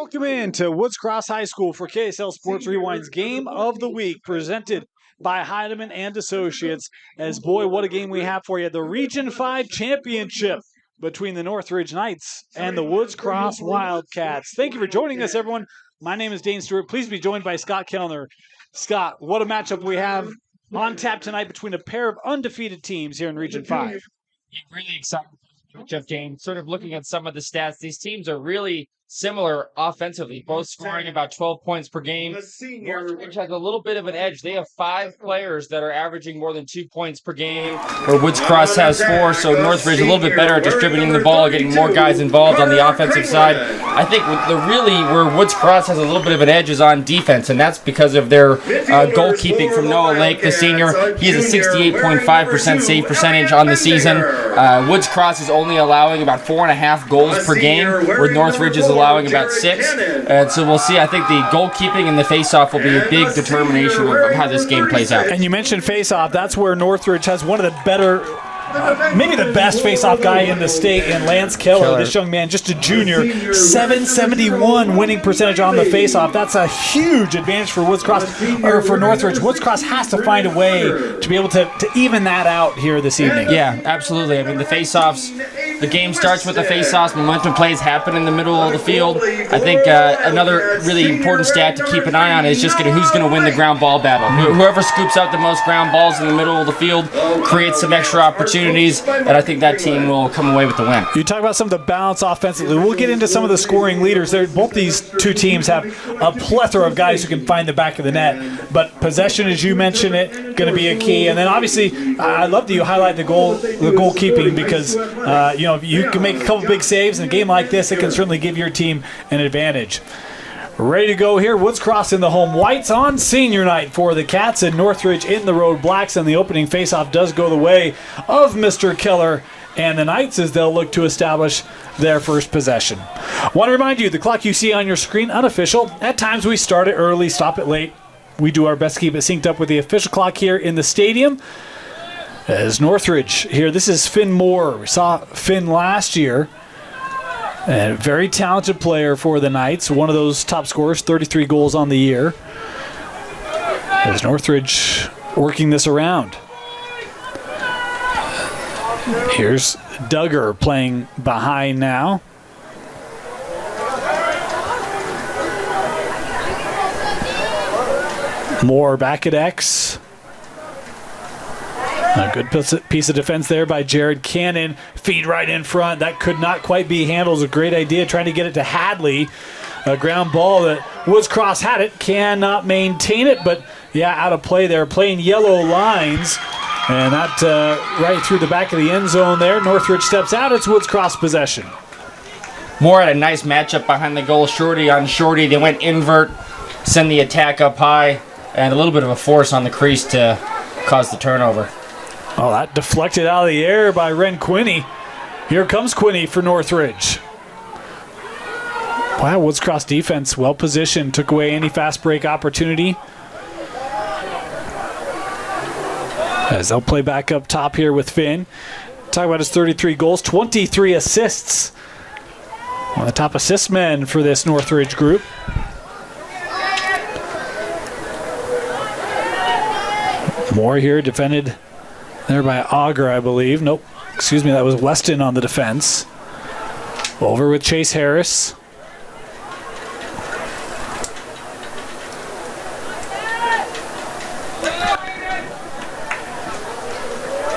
Welcome in to Woods Cross High School for KSL Sports Rewind's Game of the Week, presented by Heidemann and Associates. As boy, what a game we have for you. The Region 5 Championship between the Northridge Knights and the Woods Cross Wildcats. Thank you for joining us, everyone. My name is Dane Stewart. Please be joined by Scott Kellner. Scott, what a matchup we have on tap tonight between a pair of undefeated teams here in Region 5. Really excited matchup, Dane. Sort of looking at some of the stats, these teams are really similar offensively, both scoring about 12 points per game. Northridge has a little bit of an edge. They have 5 players that are averaging more than 2 points per game, where Woods Cross has 4, so Northridge a little bit better at distributing the ball, getting more guys involved on the offensive side. I think where Woods Cross has a little bit of an edge is on defense, and that's because of their goalkeeping from Noah Lake, the senior. He has a 68.5% save percentage on the season. Woods Cross is only allowing about 4.5 goals per game, where Northridge is allowing about 6. And so we'll see. I think the goalkeeping and the face-off will be a big determination of how this game plays out. And you mentioned face-off. That's where Northridge has one of the better, maybe the best face-off guy in the state in Lance Keller. This young man, just a junior, 771 winning percentage on the face-off. That's a huge advantage for Woods Cross, or for Northridge. Woods Cross has to find a way to be able to even that out here this evening. Yeah, absolutely. I mean, the face-offs, the game starts with the face-offs. Momentum plays happen in the middle of the field. I think another really important stat to keep an eye on is just who's going to win the ground ball battle. Whoever scoops out the most ground balls in the middle of the field creates some extra opportunities, and I think that team will come away with the win. You talk about some of the balance offensively. We'll get into some of the scoring leaders. Both these two teams have a plethora of guys who can find the back of the net, but possession, as you mentioned it, going to be a key. And then obviously, I love that you highlight the goalkeeping, because if you can make a couple big saves in a game like this, it can certainly give your team an advantage. Ready to go here. Woods Cross in the home whites on senior night for the Cats, and Northridge in the road blacks, and the opening faceoff does go the way of Mr. Keller and the Knights as they'll look to establish their first possession. Want to remind you, the clock you see on your screen, unofficial. At times we start it early, stop it late. We do our best to keep it synced up with the official clock here in the stadium. As Northridge here, this is Finn Moore. We saw Finn last year. And a very talented player for the Knights. One of those top scorers, 33 goals on the year. As Northridge working this around. Here's Duggar playing behind now. Moore back at X. A good piece of defense there by Jared Cannon. Feed right in front. That could not quite be handled. It was a great idea trying to get it to Hadley. A ground ball that Woods Cross had it. Cannot maintain it, but yeah, out of play there. Playing yellow lines. And that right through the back of the end zone there. Northridge steps out. It's Woods Cross possession. Moore had a nice matchup behind the goal. Shorty on Shorty. They went invert, send the attack up high, and a little bit of a force on the crease to cause the turnover. Oh, that deflected out of the air by Ren Quinney. Here comes Quinney for Northridge. Wow, Woods Cross defense well positioned. Took away any fast break opportunity. As they'll play back up top here with Finn. Talk about his 33 goals, 23 assists. One of the top assist men for this Northridge group. Moore here defended there by Auger, I believe. Nope, excuse me, that was Weston on the defense. Over with Chase Harris.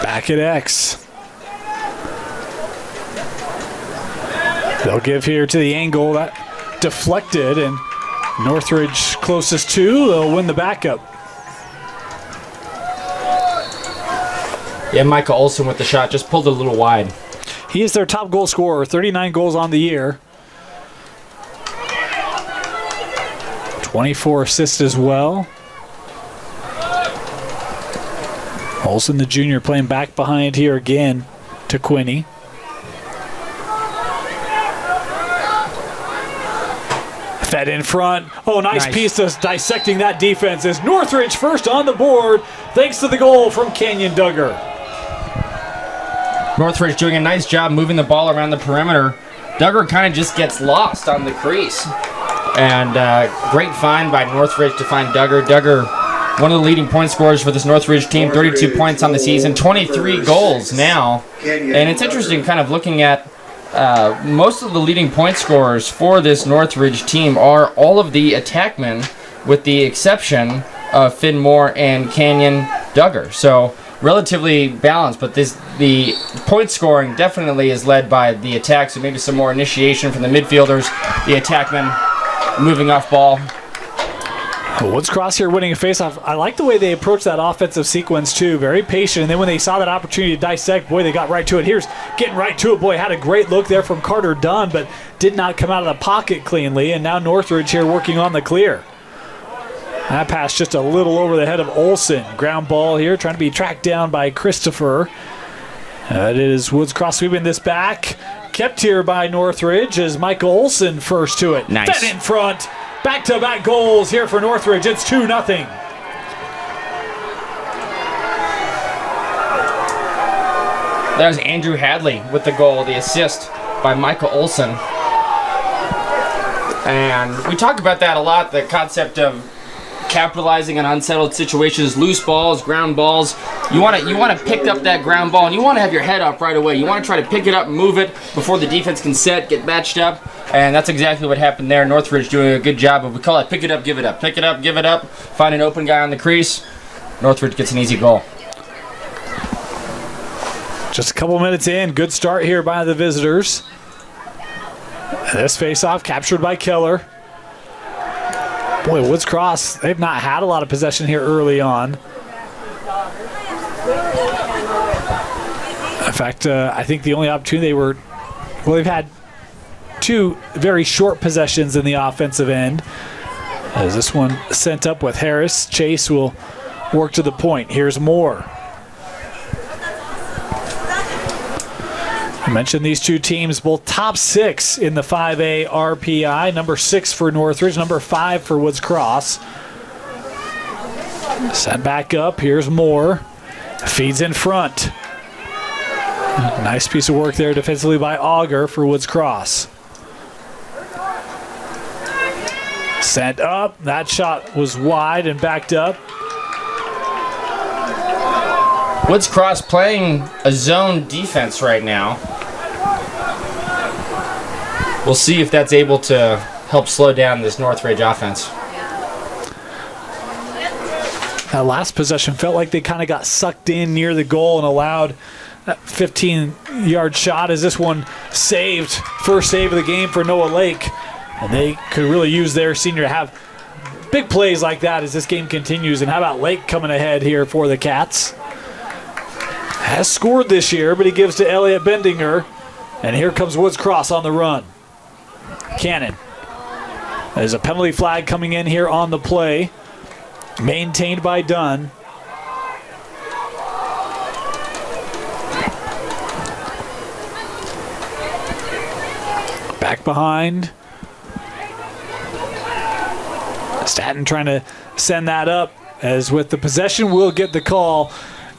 Back at X. They'll give here to the angle. That deflected, and Northridge closest to, they'll win the backup. Yeah, Micah Olson with the shot, just pulled a little wide. He is their top goal scorer, 39 goals on the year. 24 assists as well. Olson, the junior, playing back behind here again to Quinney. Fed in front. Oh, nice piece of dissecting that defense as Northridge first on the board thanks to the goal from Kenyon Duggar. Northridge doing a nice job moving the ball around the perimeter. Duggar kind of just gets lost on the crease. And great find by Northridge to find Duggar. Duggar, one of the leading point scorers for this Northridge team, 32 points on the season, 23 goals now. And it's interesting kind of looking at most of the leading point scorers for this Northridge team are all of the attackmen, with the exception of Finn Moore and Canyon Duggar. So relatively balanced, but the point scoring definitely is led by the attack, so maybe some more initiation from the midfielders, the attackmen moving off ball. Woods Cross here winning a faceoff. I like the way they approached that offensive sequence too. Very patient. And then when they saw that opportunity to dissect, boy, they got right to it. Here's getting right to it. Boy, had a great look there from Carter Dunn, but did not come out of the pocket cleanly. And now Northridge here working on the clear. That pass just a little over the head of Olsen. Ground ball here, trying to be tracked down by Christopher. It is Woods Cross sweeping this back. Kept here by Northridge as Michael Olsen first to it. Nice. Fed in front. Back-to-back goals here for Northridge. It's 2-0. That was Andrew Hadley with the goal, the assist by Michael Olsen. And we talk about that a lot, the concept of capitalizing on unsettled situations, loose balls, ground balls. You want to pick up that ground ball, and you want to have your head up right away. You want to try to pick it up and move it before the defense can set, get matched up. And that's exactly what happened there. Northridge doing a good job of, we call it pick it up, give it up. Pick it up, give it up. Find an open guy on the crease. Northridge gets an easy goal. Just a couple minutes in. Good start here by the visitors. This face-off captured by Keller. Boy, Woods Cross, they've not had a lot of possession here early on. In fact, I think the only opportunity they've had two very short possessions in the offensive end. As this one sent up with Harris. Chase will work to the point. Here's Moore. I mentioned these two teams, both top 6 in the 5A RPI. Number 6 for Northridge, number 5 for Woods Cross. Set back up. Here's Moore. Feeds in front. Nice piece of work there defensively by Auger for Woods Cross. Sent up. That shot was wide and backed up. Woods Cross playing a zone defense right now. We'll see if that's able to help slow down this Northridge offense. That last possession felt like they kind of got sucked in near the goal and allowed that 15-yard shot as this one saved. First save of the game for Noah Lake. And they could really use their senior to have big plays like that as this game continues. And how about Lake coming ahead here for the Cats? Has scored this year, but he gives to Elliot Bendinger. And here comes Woods Cross on the run. Cannon. There's a penalty flag coming in here on the play. Maintained by Dunn. Back behind. Staten trying to send that up, as with the possession we'll get the call.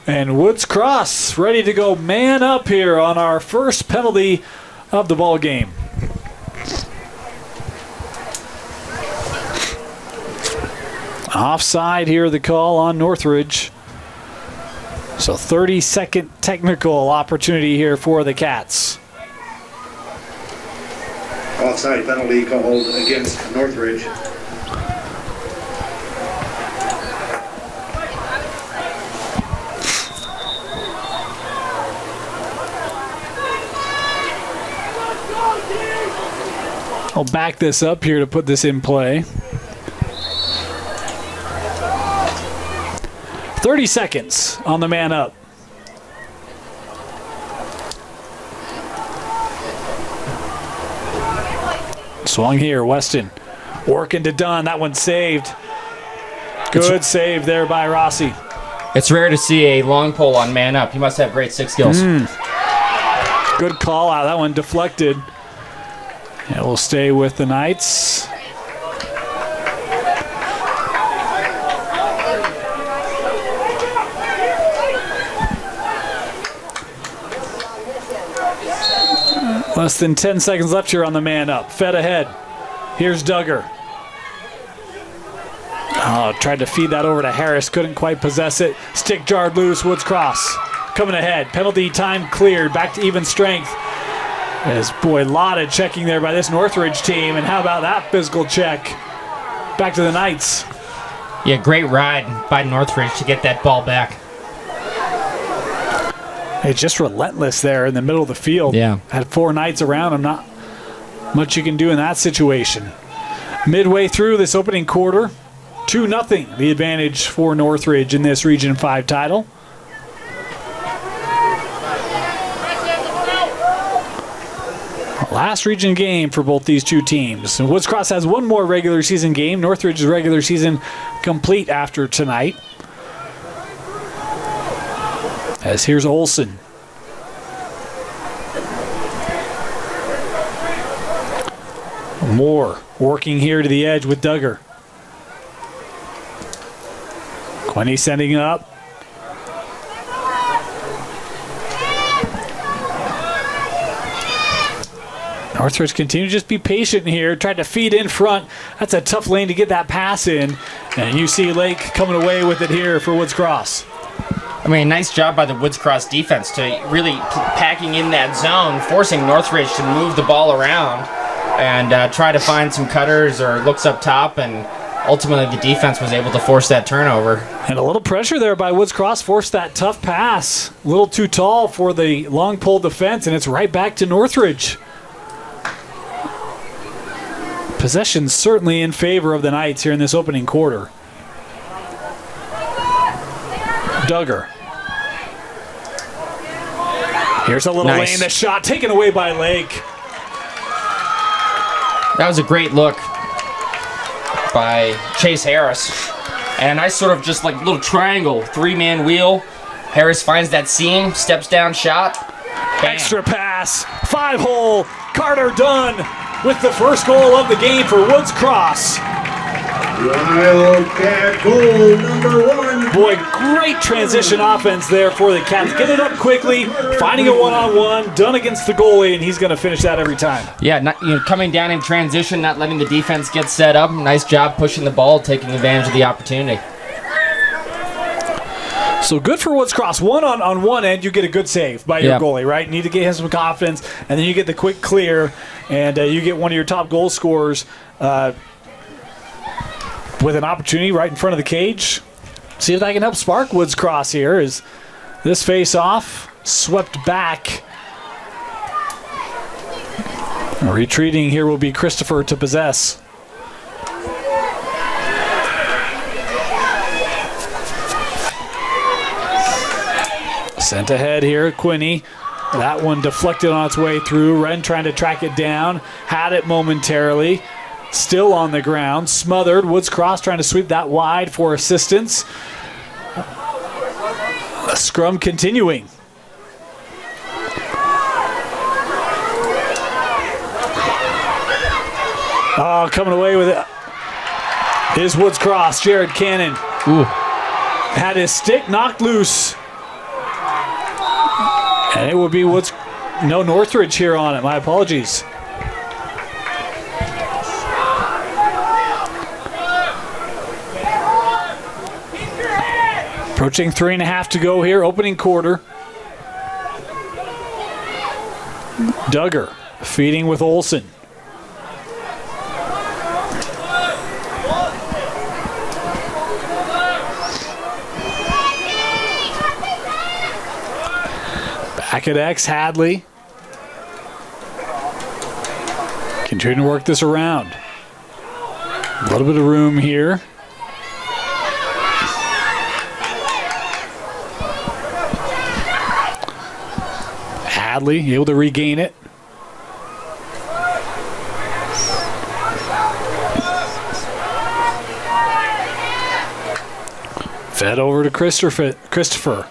And Woods Cross ready to go man up here on our first penalty of the ball game. Offside here, the call on Northridge. So 30-second technical opportunity here for the Cats. Offside penalty called against Northridge. I'll back this up here to put this in play. 30 seconds on the man up. Swung here, Weston working to Dunn. That one saved. Good save there by Rossi. It's rare to see a long pole on man up. He must have great stick skills. Good call out. That one deflected. It will stay with the Knights. Less than 10 seconds left here on the man up. Fed ahead. Here's Duggar. Oh, tried to feed that over to Harris. Couldn't quite possess it. Stick jarred loose. Woods Cross coming ahead. Penalty time cleared. Back to even strength. As boy, a lot of checking there by this Northridge team. And how about that physical check? Back to the Knights. Yeah, great ride by Northridge to get that ball back. It's just relentless there in the middle of the field. Yeah. Had 4 Knights around him. Not much you can do in that situation. Midway through this opening quarter, 2-0 the advantage for Northridge in this Region 5 title. Last region game for both these two teams. And Woods Cross has one more regular season game. Northridge's regular season complete after tonight. As here's Olsen. Moore working here to the edge with Duggar. Quinney sending up. Northridge continue to just be patient here. Tried to feed in front. That's a tough lane to get that pass in. And you see Lake coming away with it here for Woods Cross. I mean, nice job by the Woods Cross defense to really packing in that zone, forcing Northridge to move the ball around and try to find some cutters or looks up top, and ultimately the defense was able to force that turnover. And a little pressure there by Woods Cross, forced that tough pass. A little too tall for the long pole defense, and it's right back to Northridge. Possession certainly in favor of the Knights here in this opening quarter. Duggar. Here's a little lane. The shot taken away by Lake. That was a great look by Chase Harris. And a nice sort of just like little triangle, 3-man wheel. Harris finds that seam, steps down, shot. Bam. Extra pass, 5-hole. Carter done with the first goal of the game for Woods Cross. Wildcat goal number 1. Boy, great transition offense there for the Cats. Get it up quickly, finding a one-on-one, done against the goalie, and he's going to finish that every time. Yeah, coming down in transition, not letting the defense get set up. Nice job pushing the ball, taking advantage of the opportunity. So good for Woods Cross. One on one end, you get a good save by your goalie, right? You need to get him some confidence, and then you get the quick clear, and you get one of your top goal scorers with an opportunity right in front of the cage. See if that can help spark Woods Cross here as this face-off swept back. Retreating here will be Christopher to possess. Sent ahead here, Quinney. That one deflected on its way through. Wren trying to track it down. Had it momentarily. Still on the ground. Smothered. Woods Cross trying to sweep that wide for assistance. A scrum continuing. Oh, coming away with it is Woods Cross. Jared Cannon. Ooh. Had his stick knocked loose. And it will be no Northridge here on it. My apologies. Approaching 3.5 to go here, opening quarter. Duggar feeding with Olsen. Back at X, Hadley. Continuing to work this around. A little bit of room here. Hadley able to regain it. Fed over to Christopher.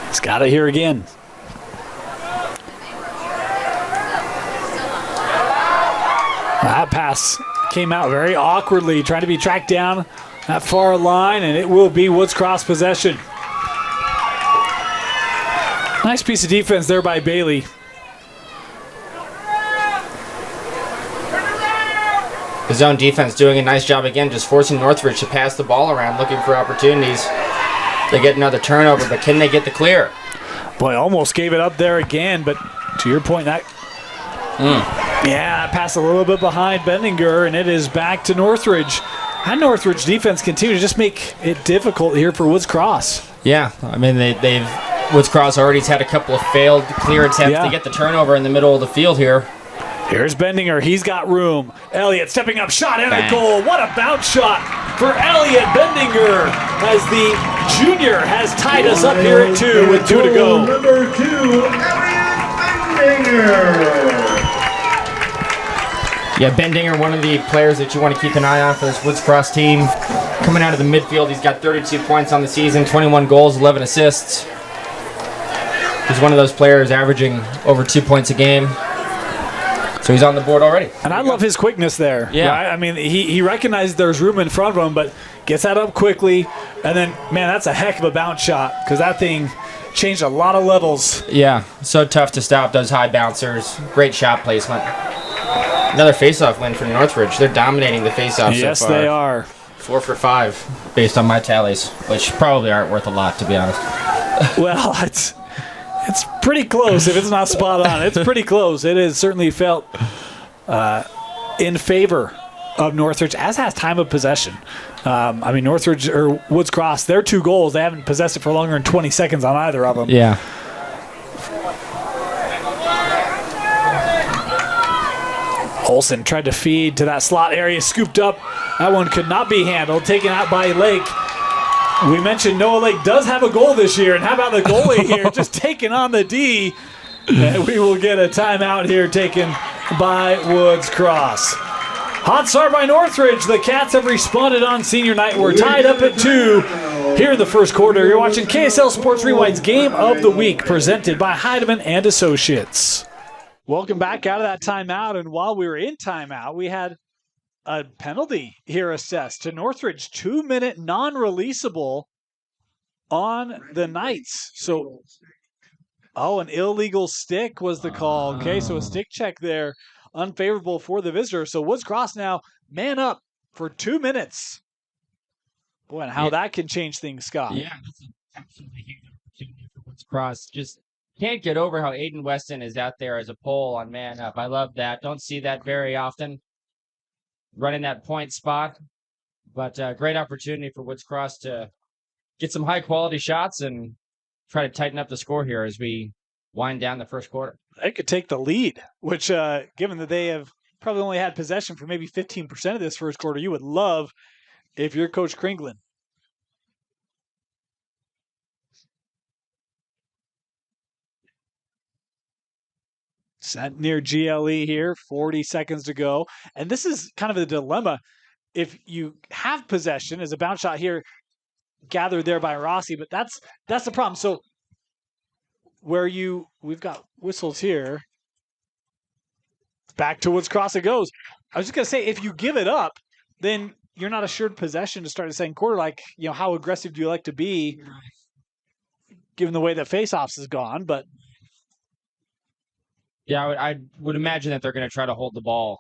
He's got it here again. That pass came out very awkwardly, trying to be tracked down that far line, and it will be Woods Cross possession. Nice piece of defense there by Bailey. The zone defense doing a nice job again, just forcing Northridge to pass the ball around, looking for opportunities. They get another turnover, but can they get the clear? Boy, almost gave it up there again, but to your point, that pass a little bit behind Bendinger, and it is back to Northridge. And Northridge defense continue to just make it difficult here for Woods Cross. Yeah, I mean, Woods Cross already had a couple of failed clear attempts to get the turnover in the middle of the field here. Here's Bendinger. He's got room. Elliott stepping up, shot and a goal. What a bounce shot for Elliott Bendinger as the junior has tied us up here at 2 with 2 to go. Number 2, Elliott Bendinger. Yeah, Bendinger, one of the players that you want to keep an eye on for this Woods Cross team. Coming out of the midfield, he's got 32 points on the season, 21 goals, 11 assists. He's one of those players averaging over 2 points a game. So he's on the board already. And I love his quickness there. Yeah. Right? I mean, he recognizes there's room in front of him, but gets that up quickly. And then, man, that's a heck of a bounce shot because that thing changed a lot of levels. Yeah, so tough to stop those high bouncers. Great shot placement. Another faceoff win for Northridge. They're dominating the faceoff Yes, so far. they are. 4 for 5 based on my tallies, which probably aren't worth a lot, to be honest. Well, it's pretty close if it's not spot on. It's pretty close. It has certainly felt in favor of Northridge, as has time of possession. I mean, Northridge or Woods Cross, their 2 goals, they haven't possessed it for longer than 20 seconds on either of them. Yeah. Olsen tried to feed to that slot area, scooped up. That one could not be handled, taken out by Lake. We mentioned Noah Lake does have a goal this year, and how about the goalie here just taking on the D? And we will get a timeout here taken by Woods Cross. Hot start by Northridge. The Cats have responded on senior night. We're tied up at 2 here in the first quarter. You're watching KSL Sports Rewind's Game of the Week, presented by Heidemann and Associates. Welcome back out of that timeout, and while we were in timeout, we had a penalty here assessed to Northridge, 2-minute non-releasable on the Knights. So, an illegal stick was the call. Okay, so a stick check there, unfavorable for the visitor. So Woods Cross now man up for 2 minutes. Boy, and how that can change things, Scott. Yeah, that's an absolutely huge opportunity for Woods Cross. Just can't get over how Aiden Weston is out there as a pole on man up. I love that. Don't see that very often. Running that point spot. But great opportunity for Woods Cross to get some high-quality shots and try to tighten up the score here as we wind down the first quarter. They could take the lead, which, given that they have probably only had possession for maybe 15% of this first quarter, you would love if you're Coach Kringlin. Set near GLE here, 40 seconds to go. And this is kind of a dilemma. If you have possession as a bounce shot here, gathered there by Rossi, but that's the problem. So we've got whistles here. Back to Woods Cross it goes. I was just going to say, if you give it up, then you're not assured possession to start the second quarter. Like, how aggressive do you like to be given the way that faceoffs has gone? But yeah, I would imagine that they're going to try to hold the ball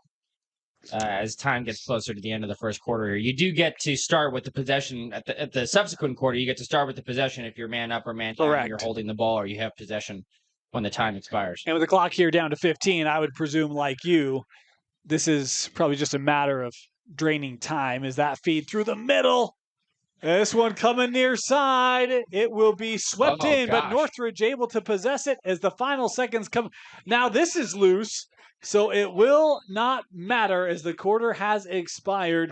as time gets closer to the end of the first quarter here. You do get to start with the possession at the subsequent quarter. You get to start with the possession if you're man up or man down. Correct. You're holding the ball or you have possession when the time expires. And with the clock here down to 15, I would presume, like you, this is probably just a matter of draining time. Is that feed through the middle? This one coming near side. It will be swept in, but Northridge able to possess it as the final seconds come. Now this is loose, so it will not matter as the quarter has expired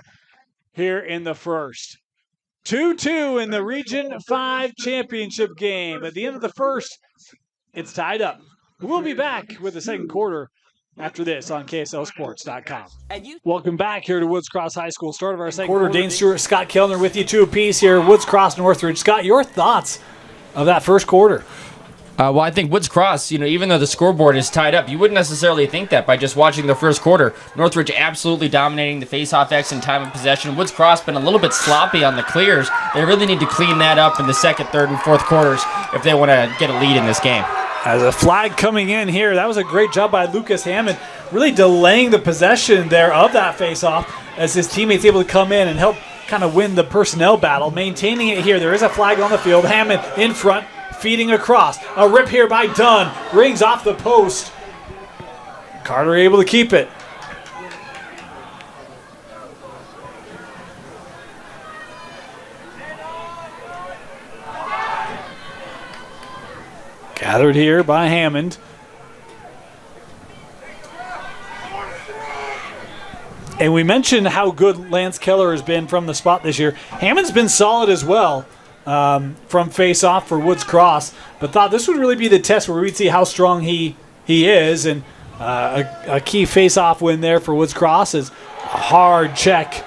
here in the first. 2-2 in the Region 5 championship game. At the end of the first, it's tied up. We'll be back with the second quarter after this on KSLSports.com. Welcome back here to Woods Cross High School. Start of our second quarter. Dane Stewart, Scott Kellner with you, 2 apiece here. Woods Cross, Northridge. Scott, your thoughts of that first quarter? Well, I think Woods Cross, even though the scoreboard is tied up, you wouldn't necessarily think that by just watching the first quarter. Northridge absolutely dominating the faceoff X in time of possession. Woods Cross been a little bit sloppy on the clears. They really need to clean that up in the second, third, and fourth quarters if they want to get a lead in this game. As a flag coming in here, that was a great job by Lucas Hammond, really delaying the possession there of that face-off as his teammates able to come in and help kind of win the personnel battle, maintaining it here. There is a flag on the field. Hammond in front, feeding across. A rip here by Dunn, rings off the post. Carter able to keep it. Gathered here by Hammond. And we mentioned how good Lance Keller has been from the spot this year. Hammond's been solid as well from face-off for Woods Cross, but thought this would really be the test where we'd see how strong he is. And a key face-off win there for Woods Cross is a hard check.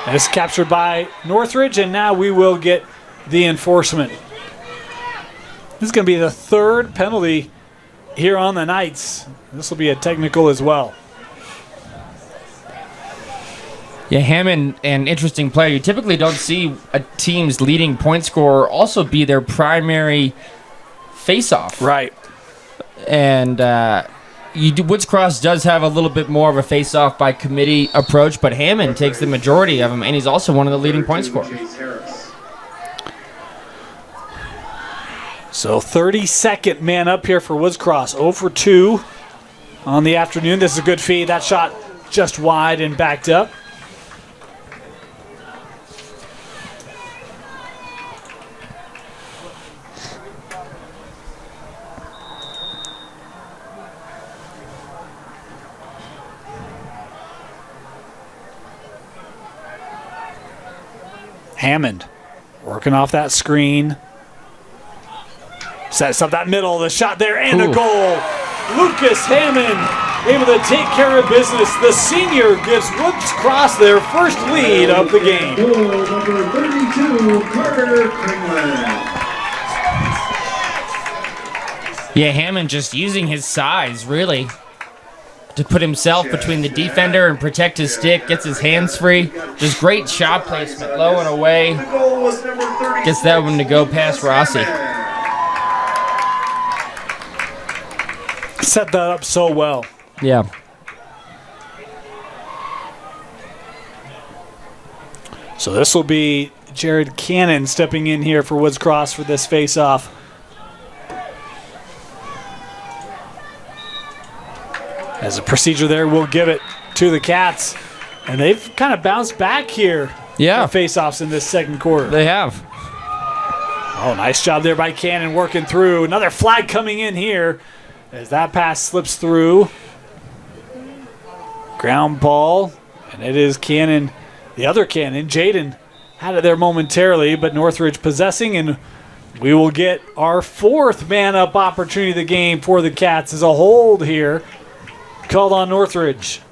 And it's captured by Northridge, and now we will get the enforcement. This is going to be the third penalty here on the Knights. This will be a technical as well. Yeah, Hammond, an interesting player. You typically don't see a team's leading point scorer also be their primary face-off. Right. And Woods Cross does have a little bit more of a face-off by committee approach, but Hammond takes the majority of them, and he's also one of the leading point scorers. So 32nd man up here for Woods Cross. 0 for 2 on the afternoon. This is a good feed. That shot just wide and backed up. Hammond working off that screen. Sets up that middle, the shot there, and a goal. Lucas Hammond able to take care of business. The senior gives Woods Cross their first lead of the game. Goal number 32, Carter Kingland. Yeah, Hammond just using his size, really, to put himself between the defender and protect his stick, gets his hands free. Just great shot placement, low and away. Gets that one to go past Rossi. Set that up so well. Yeah. So this will be Jared Cannon stepping in here for Woods Cross for this face-off. As a procedure there, we'll give it to the Cats. And they've kind of bounced back here. Yeah. Face-offs in this second quarter. They have. Oh, nice job there by Cannon working through. Another flag coming in here as that pass slips through. Ground ball. And it is Cannon, the other Cannon, Jaden, had it there momentarily, but Northridge possessing, and we will get our fourth man-up opportunity of the game for the Cats as a hold here. Called on Northridge.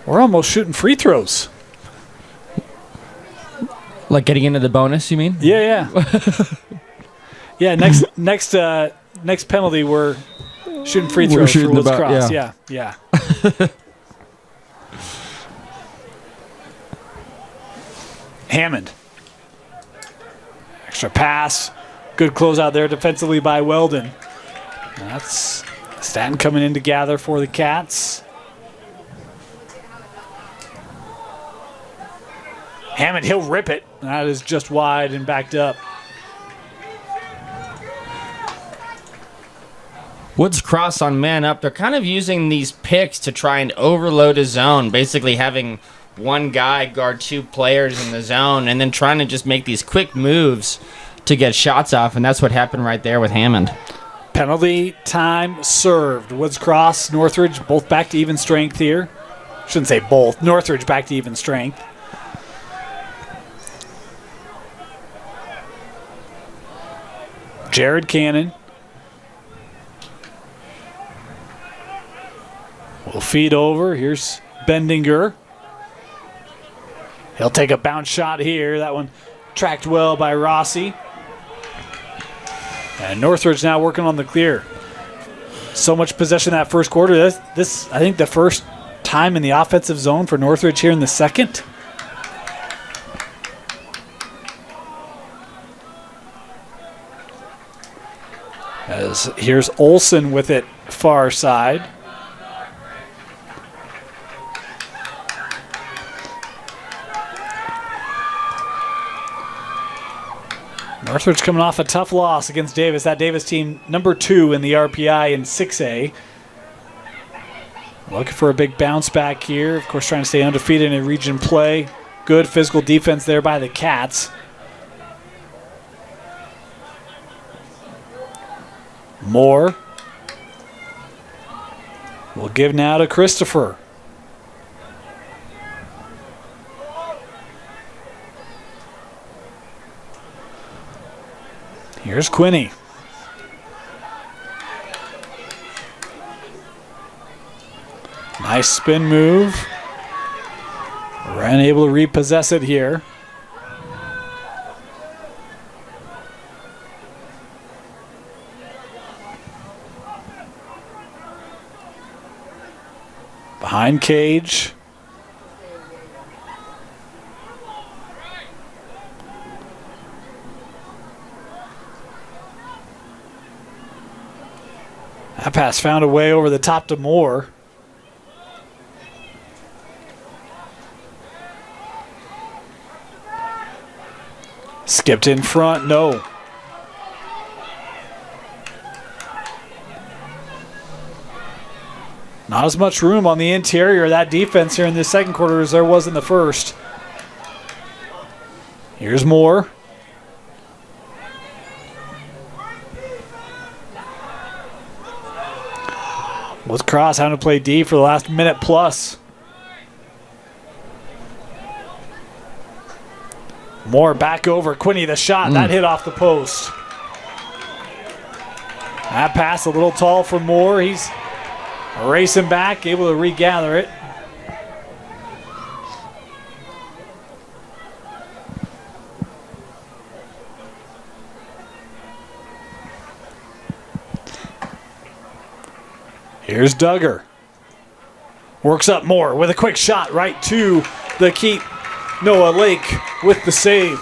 We're almost shooting free throws. Like getting into the bonus, you mean? Yeah. Yeah, next penalty, we're shooting free throws for Woods Cross. Yeah. Hammond. Extra pass. Good closeout there defensively by Weldon. That's Stanton coming in to gather for the Cats. Hammond, he'll rip it. That is just wide and backed up. Woods Cross on man up. They're kind of using these picks to try and overload a zone, basically having one guy guard two players in the zone and then trying to just make these quick moves to get shots off, and that's what happened right there with Hammond. Penalty time served. Woods Cross, Northridge, both back to even strength here. Shouldn't say both. Northridge back to even strength. Jared Cannon will feed over. Here's Bendinger. He'll take a bounce shot here. That one tracked well by Rossi. And Northridge now working on the clear. So much possession that first quarter. This I think the first time in the offensive zone for Northridge here in the second. As here's Olsen with it far side. Northridge coming off a tough loss against Davis. That Davis team number 2 in the RPI in 6A. Looking for a big bounce back here. Of course, trying to stay undefeated in region play. Good physical defense there by the Cats. Moore will give now to Christopher. Here's Quinney. Nice spin move. We're unable to repossess it here. Behind cage. That pass found a way over the top to Moore. Skipped in front, no. Not as much room on the interior of that defense here in the second quarter as there was in the first. Here's Moore. Woods Cross having to play D for the last minute plus. Moore back over. Quinney the shot. That hit off the post. That pass a little tall for Moore. He's racing back, able to regather it. Here's Duggar. Works up Moore with a quick shot right to the keep. Noah Lake with the save.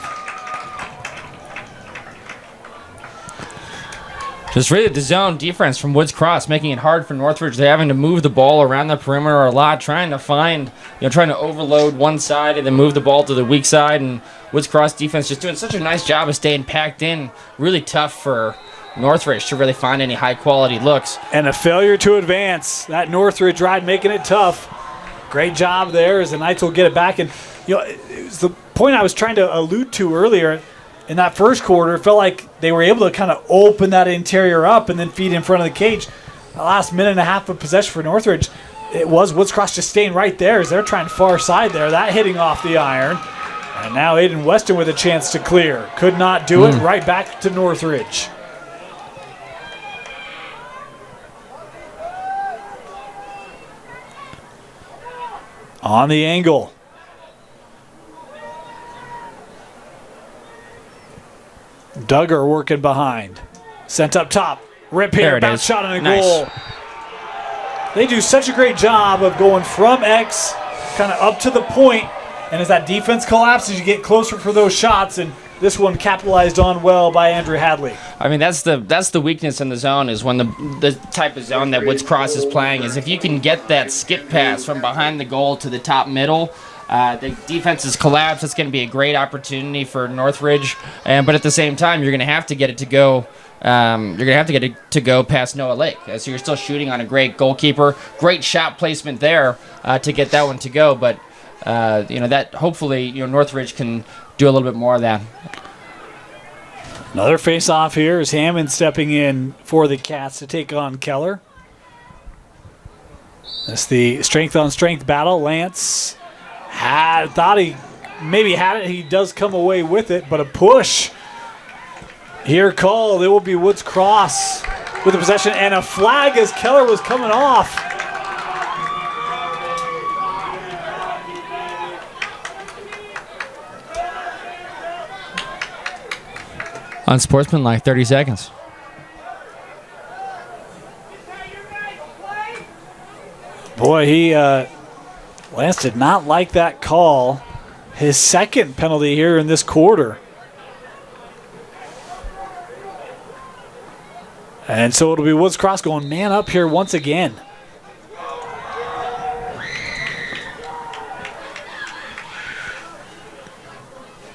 Just really the zone defense from Woods Cross, making it hard for Northridge. They're having to move the ball around the perimeter a lot, trying to overload one side and then move the ball to the weak side. And Woods Cross defense just doing such a nice job of staying packed in. Really tough for Northridge to really find any high-quality looks. And a failure to advance. That Northridge ride making it tough. Great job there as the Knights will get it back. And it was the point I was trying to allude to earlier. In that first quarter, it felt like they were able to kind of open that interior up and then feed in front of the cage. The last minute and a half of possession for Northridge, it was Woods Cross just staying right there as they're trying far side there. That hitting off the iron. And now Aiden Weston with a chance to clear. Could not do it. Right back to Northridge. On the angle. Duggar working behind. Sent up top. Rip here. Bounce shot on a goal. They do such a great job of going from X kind of up to the point. And as that defense collapses, you get closer for those shots. And this one capitalized on well by Andrew Hadley. I mean, that's the weakness in the zone is when the type of zone that Woods Cross is playing is if you can get that skip pass from behind the goal to the top middle, the defense is collapsed. It's going to be a great opportunity for Northridge, but at the same time, you're going to have to get it to go. You're going to have to get it to go past Noah Lake. So you're still shooting on a great goalkeeper. Great shot placement there to get that one to go. But that hopefully Northridge can do a little bit more of that. Another face-off here is Hammond stepping in for the Cats to take on Keller. That's the strength-on-strength battle. Lance thought he maybe had it. He does come away with it, but a push here called. It will be Woods Cross with the possession and a flag as Keller was coming off. Unsportsmanlike, 30 seconds. Boy, he Lance did not like that call. His second penalty here in this quarter. And so it'll be Woods Cross going man up here once again.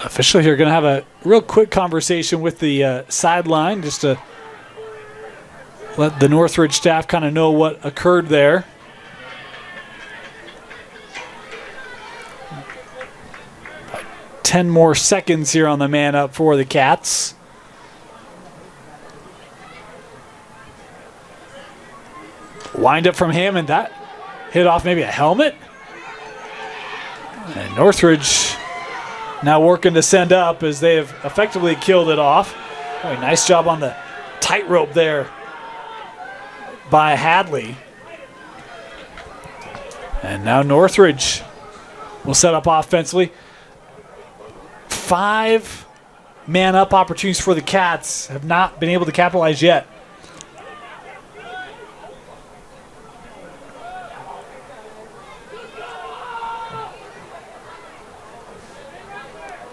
Officially here going to have a real quick conversation with the sideline just to let the Northridge staff kind of know what occurred there. About 10 more seconds here on the man up for the Cats. Wind up from Hammond. That hit off maybe a helmet. And Northridge now working to send up as they have effectively killed it off. Oh, nice job on the tightrope there by Hadley. And now Northridge will set up offensively. 5 man up opportunities for the Cats. Have not been able to capitalize yet.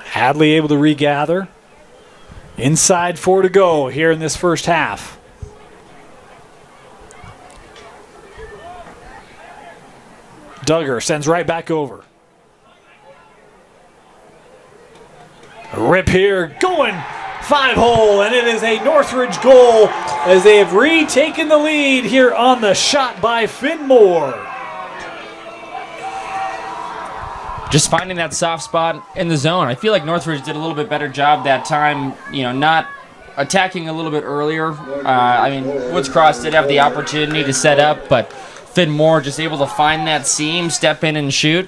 Hadley able to regather. Inside 4 to go here in this first half. Duggar sends right back over. A rip here, going 5-hole, and it is a Northridge goal as they have retaken the lead here on the shot by Finmore. Just finding that soft spot in the zone. I feel like Northridge did a little bit better job that time, not attacking a little bit earlier. Woods Cross did have the opportunity to set up, but Finmore just able to find that seam, step in and shoot.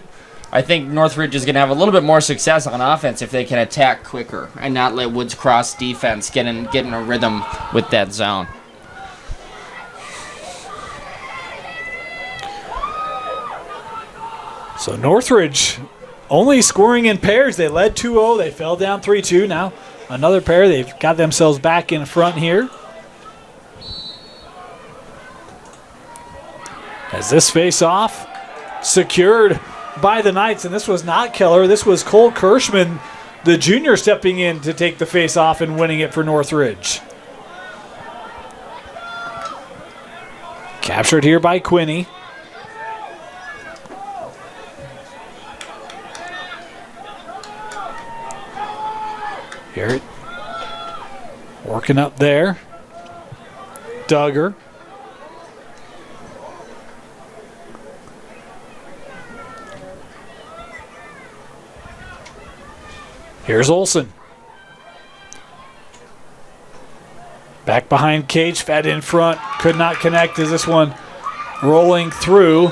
I think Northridge is going to have a little bit more success on offense if they can attack quicker and not let Woods Cross defense get in a rhythm with that zone. So Northridge only scoring in pairs. They led 2-0. They fell down 3-2. Now another pair. They've got themselves back in front here. As this face-off secured by the Knights, and this was not Keller. This was Cole Kirschman, the junior, stepping in to take the face-off and winning it for Northridge. Captured here by Quinney. Garrett working up there. Duggar. Here's Olsen. Back behind Cage, fed in front. Could not connect as this one rolling through.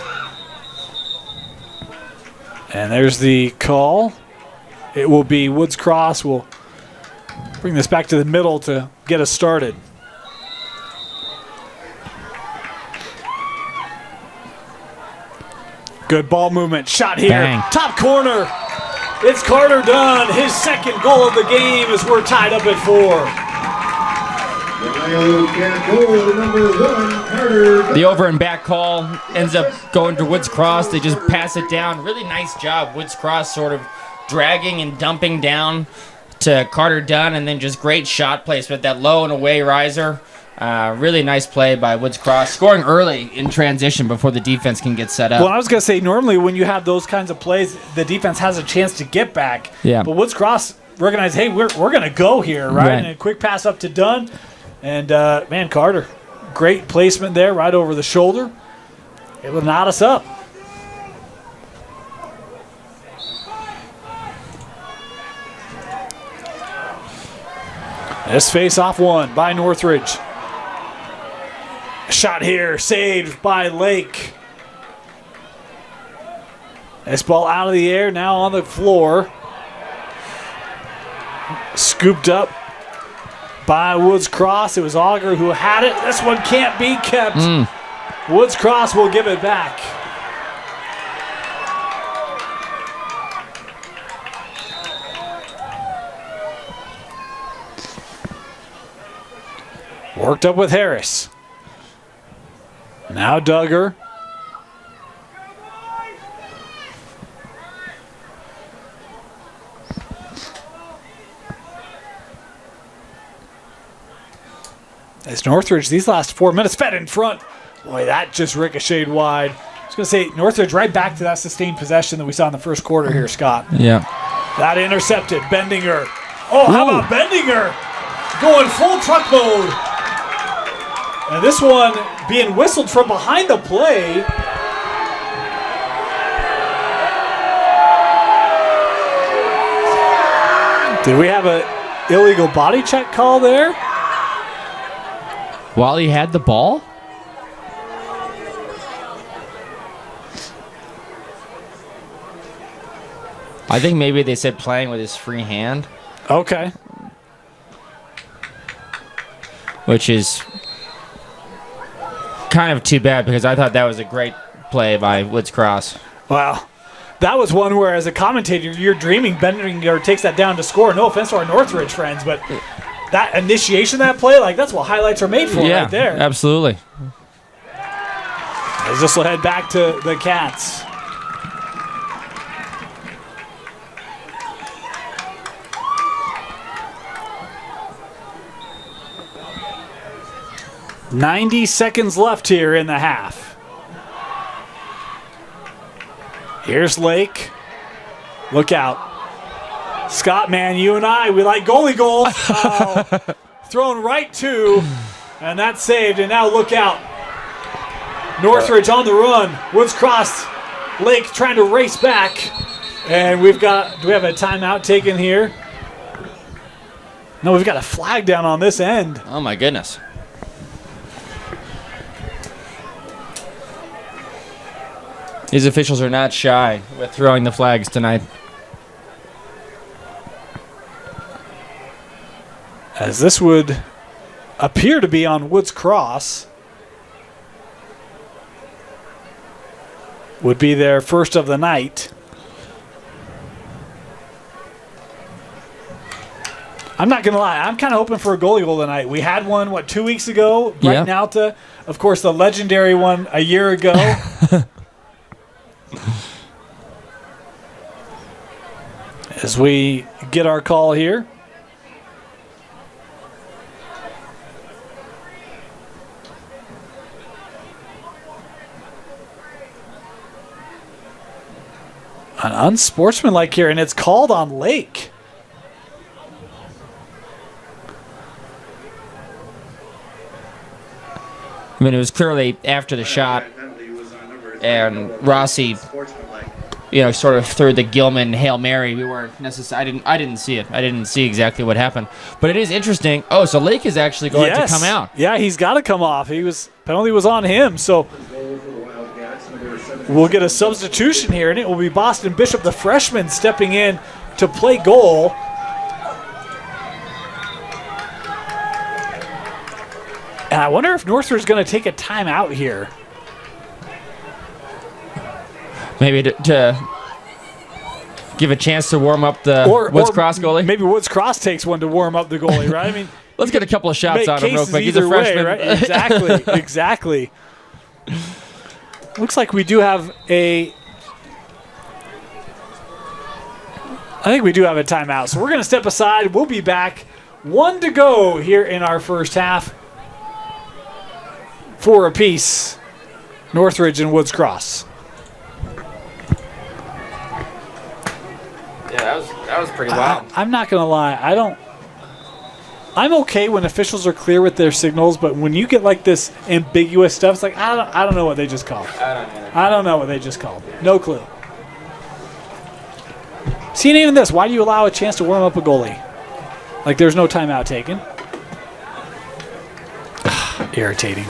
And there's the call. It will be Woods Cross. Will bring this back to the middle to get us started. Good ball movement. Shot here. Bang. Top corner. It's Carter Dunn. His second goal of the game as we're tied up at 4. The over and back call ends up going to Woods Cross. They just pass it down. Really nice job. Woods Cross sort of dragging and dumping down to Carter Dunn, and then just great shot placement. That low and away riser. Really nice play by Woods Cross, scoring early in transition before the defense can get set up. Well, I was going to say, normally when you have those kinds of plays, the defense has a chance to get back. Yeah. But Woods Cross recognized, hey, we're going to go here, right? And a quick pass up to Dunn. And, man, Carter, great placement there right over the shoulder. Able to knot us up. This face-off won by Northridge. Shot here, saved by Lake. This ball out of the air, now on the floor. Scooped up by Woods Cross. It was Auger who had it. This one can't be kept. Woods Cross will give it back. Worked up with Harris. Now Duggar. As Northridge, these last 4 minutes, fed in front. Boy, that just ricocheted wide. I was going to say, Northridge right back to that sustained possession that we saw in the first quarter here, Scott. Yeah. That intercepted. Bendinger. Oh, how about Bendinger? Going full truck mode. And this one being whistled from behind the play. Did we have an illegal body check call there? While he had the ball? I think maybe they said playing with his free hand. Okay. Which is kind of too bad because I thought that was a great play by Woods Cross. Wow. That was one where, as a commentator, you're dreaming Bendinger takes that down to score. No offense to our Northridge friends, but that initiation of that play, like, that's what highlights are made for right there. Absolutely. As this will head back to the Cats. "90 seconds left here in the half. Here's Lake. Look out. Scott, man, you and I, we like goalie goals. Thrown right to, and that's saved. And now look out. Northridge on the run. Woods Cross. Lake trying to race back. And do we have a timeout taken here? No, we've got a flag down on this end. Oh, my goodness. These officials are not shy with throwing the flags tonight. As this would appear to be on Woods Cross. Would be their first of the night. I'm not going to lie. I'm kind of hoping for a goalie goal tonight. We had one, 2 weeks ago? Right now, of course, the legendary one a year ago. As we get our call here. An unsportsmanlike here, and it's called on Lake. I mean, it was clearly after the shot, and Rossi, sort of threw the Gilman Hail Mary. We weren't necessarily. I didn't see it. I didn't see exactly what happened. But it is interesting. Oh, so Lake is actually going to come out. Yeah, he's got to come off. Penalty was on him. So we'll get a substitution here, and it will be Boston Bishop, the freshman, stepping in to play goal. And I wonder if Northridge is going to take a timeout here. Maybe to give a chance to warm up the Woods Cross goalie? Maybe Woods Cross takes one to warm up the goalie, right? I mean, let's get a couple of shots on him real quick. He's a freshman. Way, right? Exactly. Looks like we do have I think we do have a timeout. So we're going to step aside. We'll be back. 1 to go here in our first half. 4 apiece, Northridge and Woods Cross. Yeah, that was pretty wild. I'm not going to lie. I'm okay when officials are clear with their signals, but when you get like this ambiguous stuff, it's like, I don't know what they just called. I don't know what they just called. No clue. See, and even this, why do you allow a chance to warm up a goalie? Like there's no timeout taken. Irritating.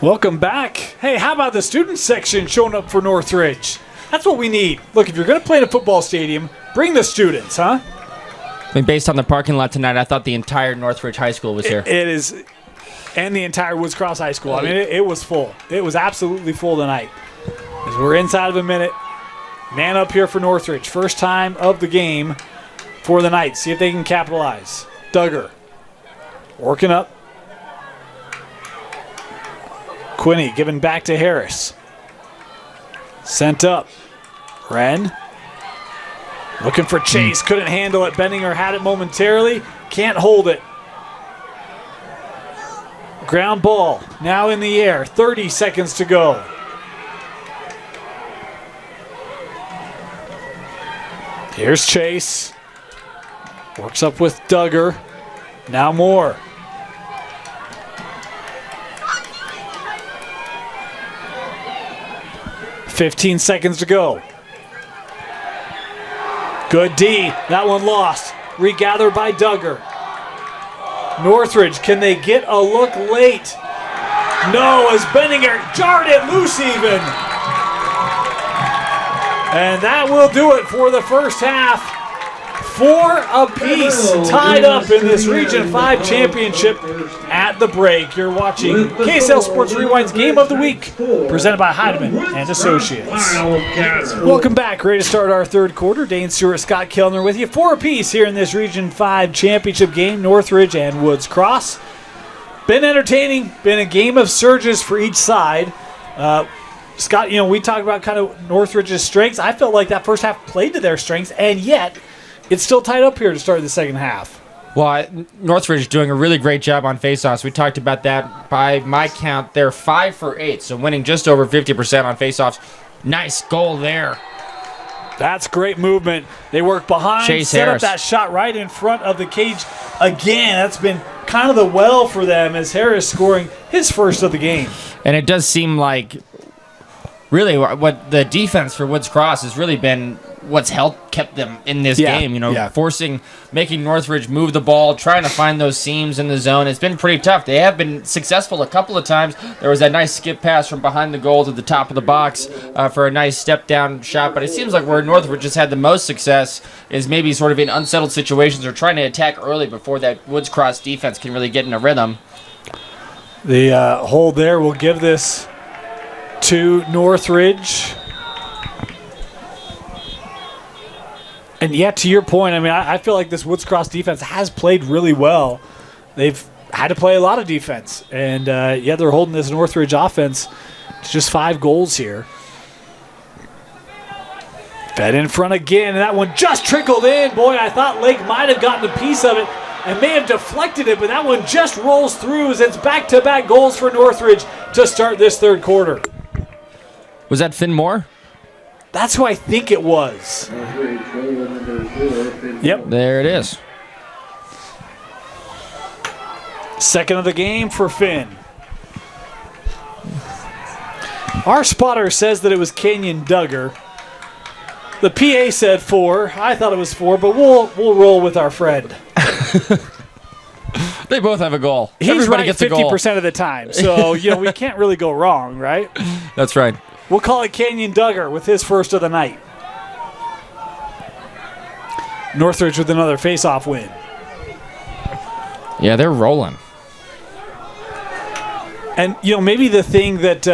Welcome back. Hey, how about the student section showing up for Northridge? That's what we need. Look, if you're going to play in a football stadium, bring the students, huh? I mean, based on the parking lot tonight, I thought the entire Northridge High School was here. It is, and the entire Woods Cross High School. I mean, it was full. It was absolutely full tonight. As we're inside of a minute, man up here for Northridge. First time of the game for the Knights. See if they can capitalize. Duggar working up. Quinney giving back to Harris. Sent up. Wren. Looking for Chase, couldn't handle it. Benninger had it momentarily, can't hold it. Ground ball, now in the air, 30 seconds to go. Here's Chase. Works up with Duggar. Now Moore. $15 seconds to go. Good D. That one lost. Regathered by Duggar. Northridge, can they get a look late? No, as Benninger jarred it loose even. And that will do it for the first half. 4 apiece, tied up in this Region 5 championship at the break. You're watching KSL Sports Rewind's Game of the Week, presented by Heidemann and Associates. Welcome back. Ready to start our third quarter. Dane Stewart, Scott Kellner with you. 4 apiece here in this Region 5 championship game, Northridge and Woods Cross. Been entertaining, been a game of surges for each side. Scott, we talked about kind of Northridge's strengths. I felt like that first half played to their strengths, and yet it's still tied up here to start the second half. Well, Northridge is doing a really great job on faceoffs. We talked about that. By my count, they're 5 for 8, so winning just over 50% on faceoffs. Nice goal there. That's great movement. They work behind, Chase set Harris. up that shot right in front of the cage. Again, that's been kind of the well for them as Harris scoring his first of the game. And it does seem like really what the defense for Woods Cross has really been what's kept them in this game, making Northridge move the ball, trying to find those seams in the zone. It's been pretty tough. They have been successful a couple of times. There was that nice skip pass from behind the goal to the top of the box for a nice step-down shot, but it seems like where Northridge has had the most success is maybe sort of in unsettled situations or trying to attack early before that Woods Cross defense can really get in a rhythm. The hold there will give this to Northridge. And yet, to your point, I feel like this Woods Cross defense has played really well. They've had to play a lot of defense. And, they're holding this Northridge offense to just 5 goals here. Fed in front again, and that one just trickled in. Boy, I thought Lake might have gotten a piece of it and may have deflected it, but that one just rolls through as it's back-to-back goals for Northridge to start this third quarter. Was that Finn Moore? That's who I think it was. Yep. There it is. Second of the game for Finn. Our spotter says that it was Kenyon Duggar. The PA said 4. I thought it was 4, but we'll roll with our friend. They both have a goal. He's Everybody right gets a goal 50% of the time, so we can't really go wrong, right? That's right. We'll call it Kenyon Duggar with his first of the night. Northridge with another face-off win. Yeah, they're rolling. And, maybe the thing that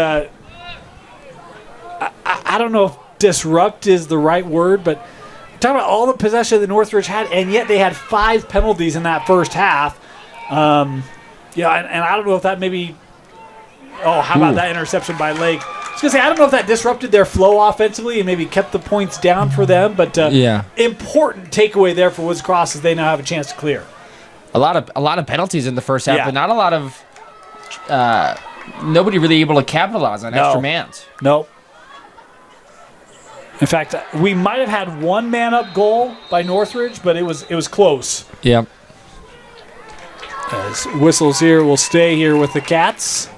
I don't know if disrupt is the right word, but talking about all the possession that Northridge had, and yet they had 5 penalties in that first half. And I don't know if that maybe how about that interception by Lake? I was going to say, I don't know if that disrupted their flow offensively and maybe kept the points down for them, but important takeaway there for Woods Cross as they now have a chance to clear. A lot of penalties in the first half, but not a lot of nobody really able to capitalize on extra mans. Nope. In fact, we might have had 1 man-up goal by Northridge, but it was close. Yep. As whistles here will stay here with the Cats.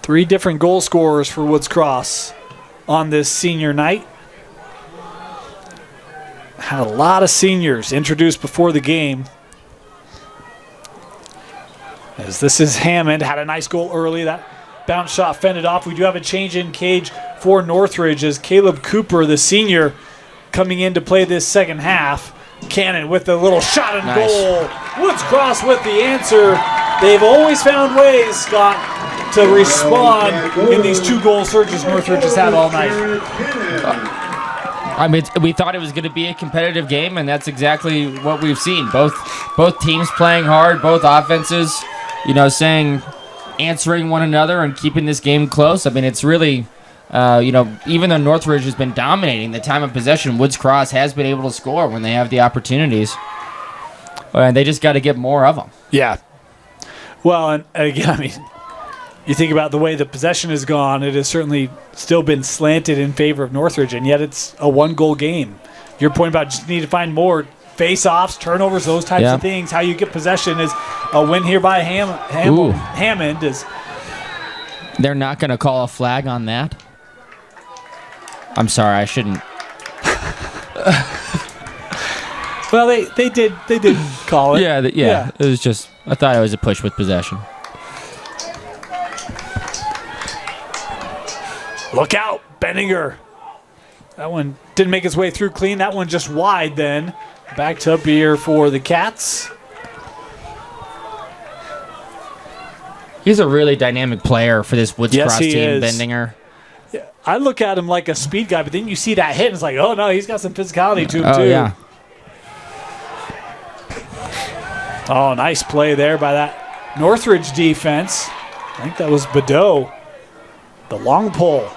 Three different goal scorers for Woods Cross on this senior night. Had a lot of seniors introduced before the game. As this is Hammond, had a nice goal early. That bounce shot fended off. We do have a change in cage for Northridge as Caleb Cooper, the senior, coming in to play this second half. Cannon with the little shot and goal. Woods Cross with the answer. They've always found ways, Scott, to respond in these 2-goal surges Northridge has had all night. We thought it was going to be a competitive game, and that's exactly what we've seen. Both teams playing hard, both offenses, saying answering one another and keeping this game close. I mean, it's really, even though Northridge has been dominating the time of possession, Woods Cross has been able to score when they have the opportunities. And they just got to get more of them. Yeah. Well, and again, I mean, you think about the way the possession has gone, it has certainly still been slanted in favor of Northridge, and yet it's a one-goal game. Your point about just need to find more face-offs, turnovers, those types of things. How you get possession is a win here by Hammond. They're not going to call a flag on that? I'm sorry, I shouldn't. Well, they did call it. Yeah. It was just, I thought it was a push with possession. Look out, Benninger. That one didn't make its way through clean. That one just wide then. Back to up here for the Cats. He's a really dynamic player for this Woods Cross team, is. Bendinger. Yeah, I look at him like a speed guy, but then you see that hit and it's like, oh no, he's got some physicality to him too. Yeah. Oh, nice play there by that Northridge defense. I think that was Badeau. The long pole.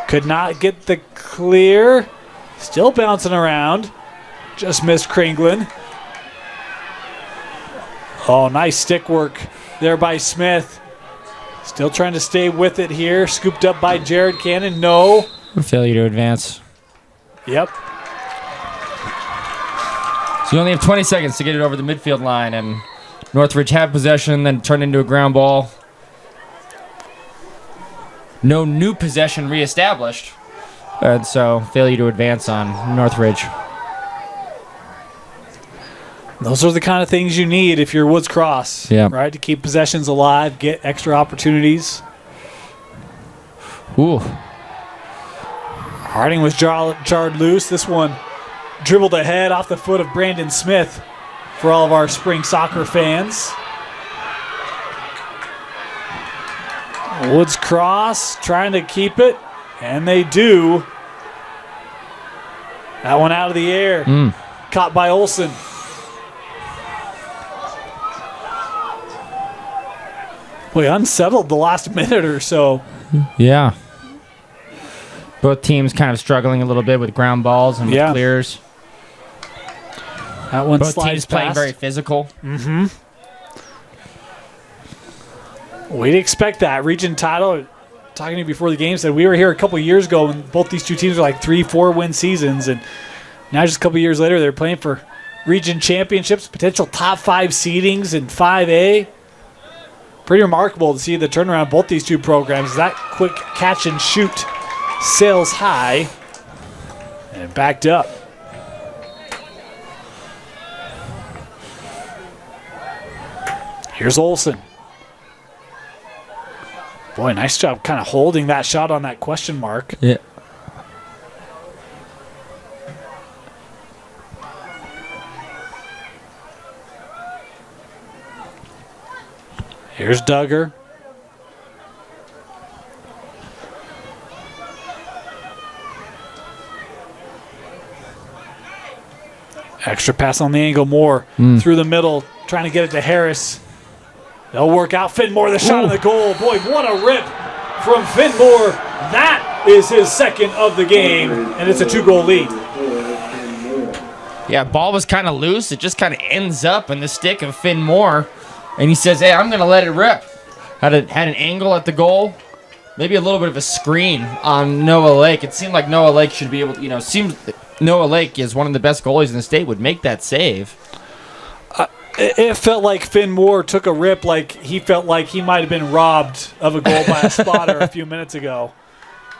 Could not get the clear. Still bouncing around. Just missed Kringlin. Oh, nice stick work there by Smith. Still trying to stay with it here. Scooped up by Jared Cannon. No. Failure to advance. Yep. So you only have 20 seconds to get it over the midfield line, and Northridge had possession, then turned into a ground ball. No new possession reestablished, and so failure to advance on Northridge. Those are the kind of things you need if you're Woods Cross, right? To keep possessions alive, get extra opportunities. Ooh. Harding was jarred loose. This one dribbled ahead off the foot of Brandon Smith for all of our spring soccer fans. Woods Cross trying to keep it, and they do. That one out of the air. Caught by Olsen. Boy, unsettled the last minute or so. Yeah. Both teams kind of struggling a little bit with ground balls and with clears. That one Both slides teams playing past. very physical. We'd expect that. Region title, talking to you before the game, said we were here a couple years ago when both these two teams were like 3-4 win seasons, and now just a couple years later they're playing for region championships, potential top 5 seedings in 5A. Pretty remarkable to see the turnaround of both these two programs. That quick catch and shoot sails high and backed up. Here's Olsen. Boy, nice job kind of holding that shot on that question mark. Yeah. Here's Duggar. Extra pass on the angle. Moore through the middle, trying to get it to Harris. They'll work out. Finmore, the shot on the goal. Boy, what a rip from Finmore. That is his second of the game, and it's a 2-goal lead. Yeah, ball was kind of loose. It just kind of ends up in the stick of Finmore, and he says, hey, I'm going to let it rip. Had an angle at the goal. Maybe a little bit of a screen on Noah Lake. It seemed like Noah Lake should be able to, seems Noah Lake is one of the best goalies in the state, would make that save. It felt like Finmore took a rip, like he felt like he might have been robbed of a goal by a spotter a few minutes ago,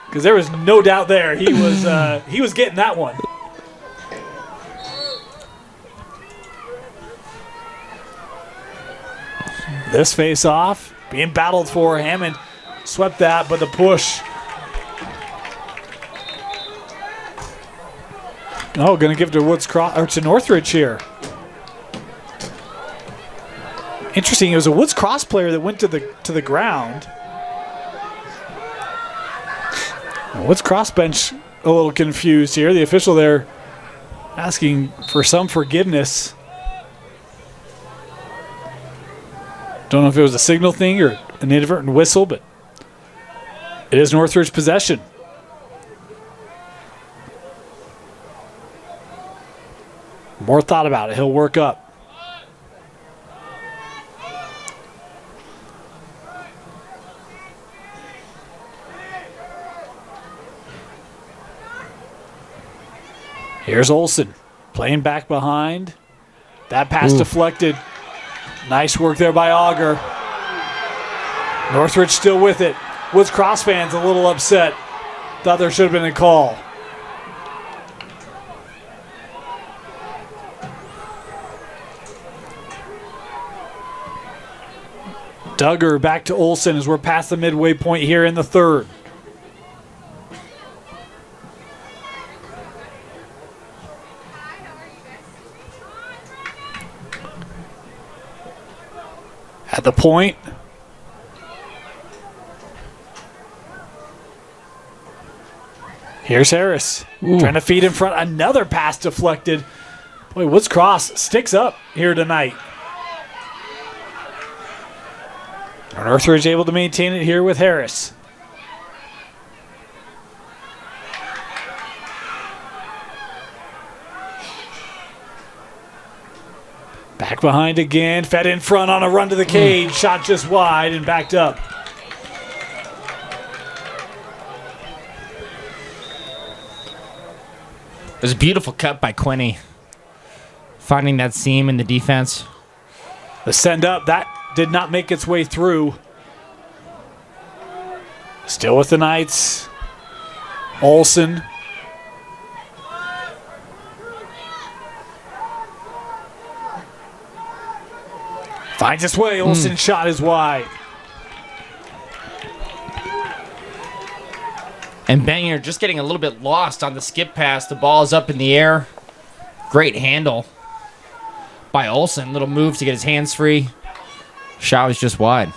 because there was no doubt there he was getting that one. This face-off being battled for. Hammond swept that, but the push. Oh, going to give it to Woods Cross or to Northridge here. Interesting. It was a Woods Cross player that went to the ground. Woods Cross bench a little confused here. The official there asking for some forgiveness. Don't know if it was a signal thing or an inadvertent whistle, but it is Northridge possession. More thought about it. He'll work up. Here's Olsen playing back behind. That pass deflected. Nice work there by Auger. Northridge still with it. Woods Cross fans a little upset. Thought there should have been a call. Duggar back to Olsen as we're past the midway point here in the third. At the point. Here's Harris. Trying to feed in front. Another pass deflected. Boy, Woods Cross sticks up here tonight. Northridge able to maintain it here with Harris. Back behind again. Fed in front on a run to the cage. Shot just wide and backed up. It was a beautiful cut by Quinney. Finding that seam in the defense. The send up, that did not make its way through. Still with the Knights. Olsen. Finds its way. Olsen's shot is wide. And Banger just getting a little bit lost on the skip pass. The ball is up in the air. Great handle by Olsen. Little move to get his hands free. Shot was just wide.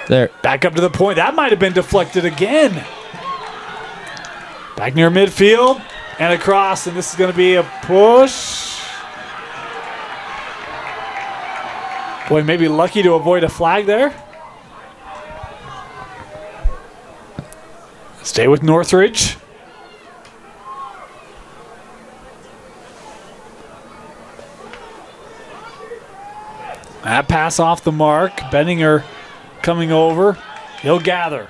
There. Back up to the point. That might have been deflected again. Back near midfield and across, and this is going to be a push. Boy, maybe lucky to avoid a flag there. Stay with Northridge. That pass off the mark. Benninger coming over. He'll gather.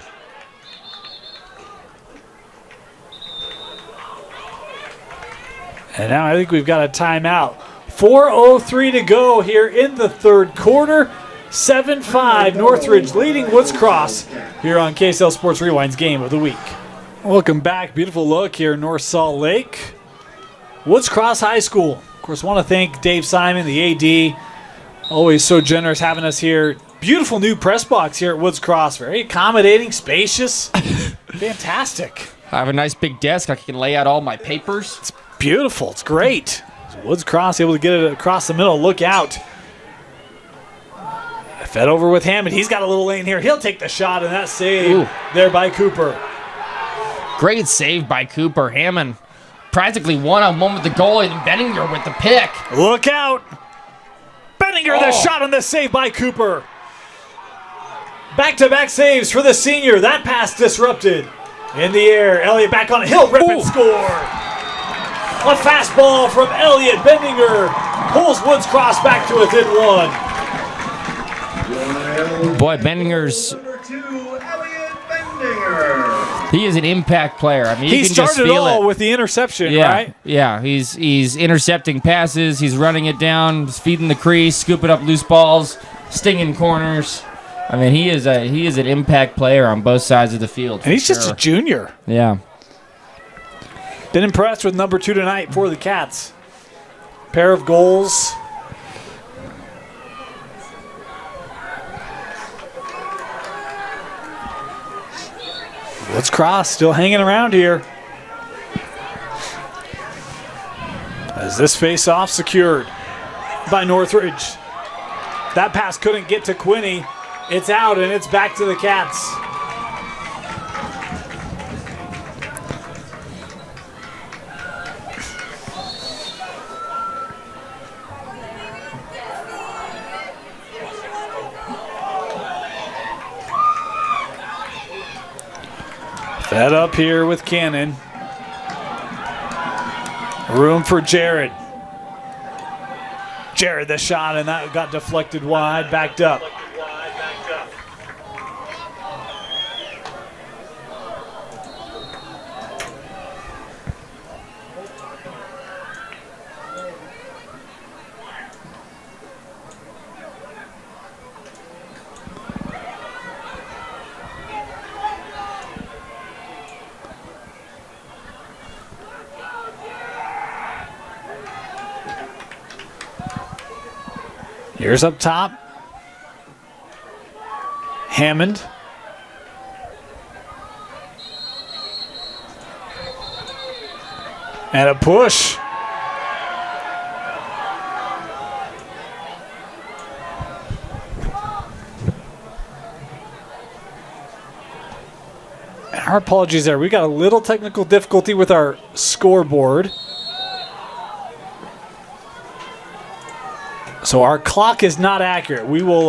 And now I think we've got a timeout. 4:03 to go here in the third quarter. 7-5 Northridge leading Woods Cross here on KSL Sports Rewind's Game of the Week. Welcome back. Beautiful look here in North Salt Lake. Woods Cross High School. Of course, want to thank Dave Simon, the AD. Always so generous having us here. Beautiful new press box here at Woods Cross. Very accommodating, spacious. Fantastic. I have a nice big desk. I can lay out all my papers. It's beautiful. It's great. So Woods Cross able to get it across the middle. Look out. Fed over with Hammond. He's got a little lane here. He'll take the shot, and that save there by Cooper. Great save by Cooper. Hammond practically one-on-one with the goalie, and Benninger with the pick. Look out. Benninger, the shot on the save by Cooper. Back-to-back saves for the senior. That pass disrupted. In the air, Elliott back on it. He'll rip and score. A fastball from Elliott. Benninger pulls Woods Cross back to within one. Boy, Bendinger's... Number 2, Elliott Bendinger. He is an impact player. I mean, you He can just started feel all it. with the interception, Yeah, right? yeah. He's intercepting passes. He's running it down. He's feeding the crease, scooping up loose balls, stinging corners. I mean, he is an impact player on both sides of the field. And he's just a junior. Yeah. Been impressed with number 2 tonight for the Cats. Pair of goals. Woods Cross still hanging around here. As this face-off secured by Northridge. That pass couldn't get to Quinney. It's out and it's back to the Cats. Set up here with Cannon. Room for Jared. Jared the shot, and that got deflected wide, backed up. Here's up top. Hammond. And a push. And our apologies there. We got a little technical difficulty with our scoreboard. So our clock is not accurate. We will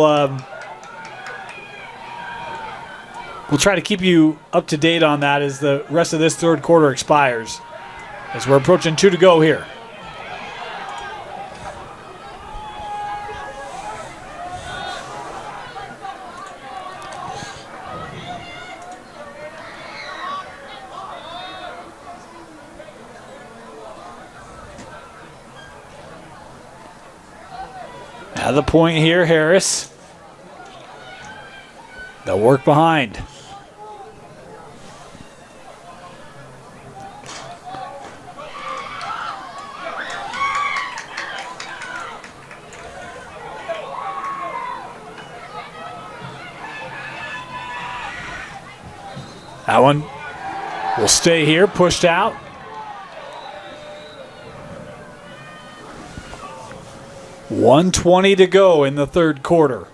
we'll try to keep you up to date on that as the rest of this third quarter expires. As we're approaching 2 to go here. At the point here, Harris. They'll work behind. That one will stay here, pushed out. .120 to go in the third quarter.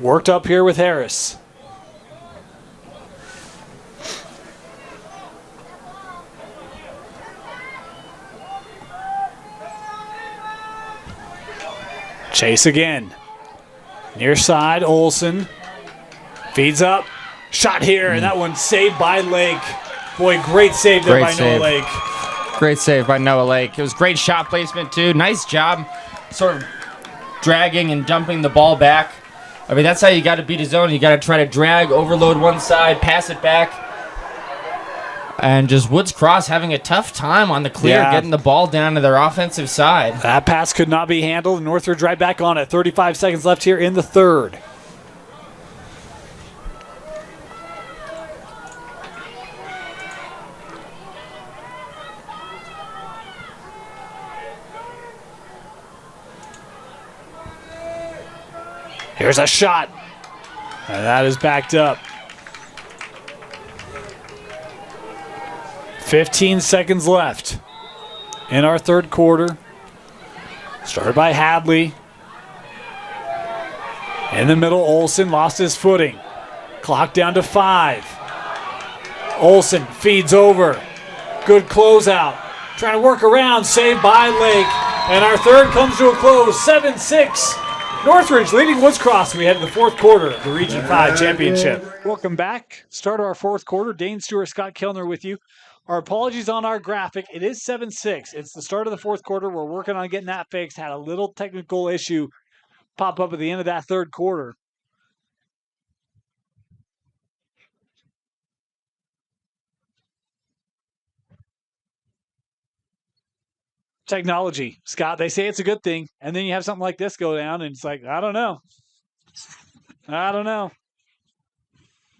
Worked up here with Harris. Chase again. Near side, Olsen. Feeds up. Shot here, and that one saved by Lake. Boy, great save there by Noah Lake. Great save by Noah Lake. It was great shot placement, too. Nice job sort of dragging and dumping the ball back. I mean, that's how you got to beat a zone. You got to try to drag, overload one side, pass it back. And just Woods Cross having a tough time on the clear, getting the ball down to their offensive side. That pass could not be handled. Northridge right back on it. 35 seconds left here in the third. Here's a shot. And that is backed up. 15 seconds left in our third quarter. Started by Hadley. In the middle, Olsen lost his footing. Clock down to 5. Olsen feeds over. Good closeout. Trying to work around, saved by Lake. And our third comes to a close, 7-6. Northridge leading Woods Cross. We head to the fourth quarter of the Region 5 Championship. Welcome back. Start of our fourth quarter. Dane Stewart, Scott Kellner with you. Our apologies on our graphic. It is 7-6. It's the start of the fourth quarter. We're working on getting that fixed. Had a little technical issue pop up at the end of that third quarter. Technology, Scott, they say it's a good thing, and then you have something like this go down, and it's like, I don't know.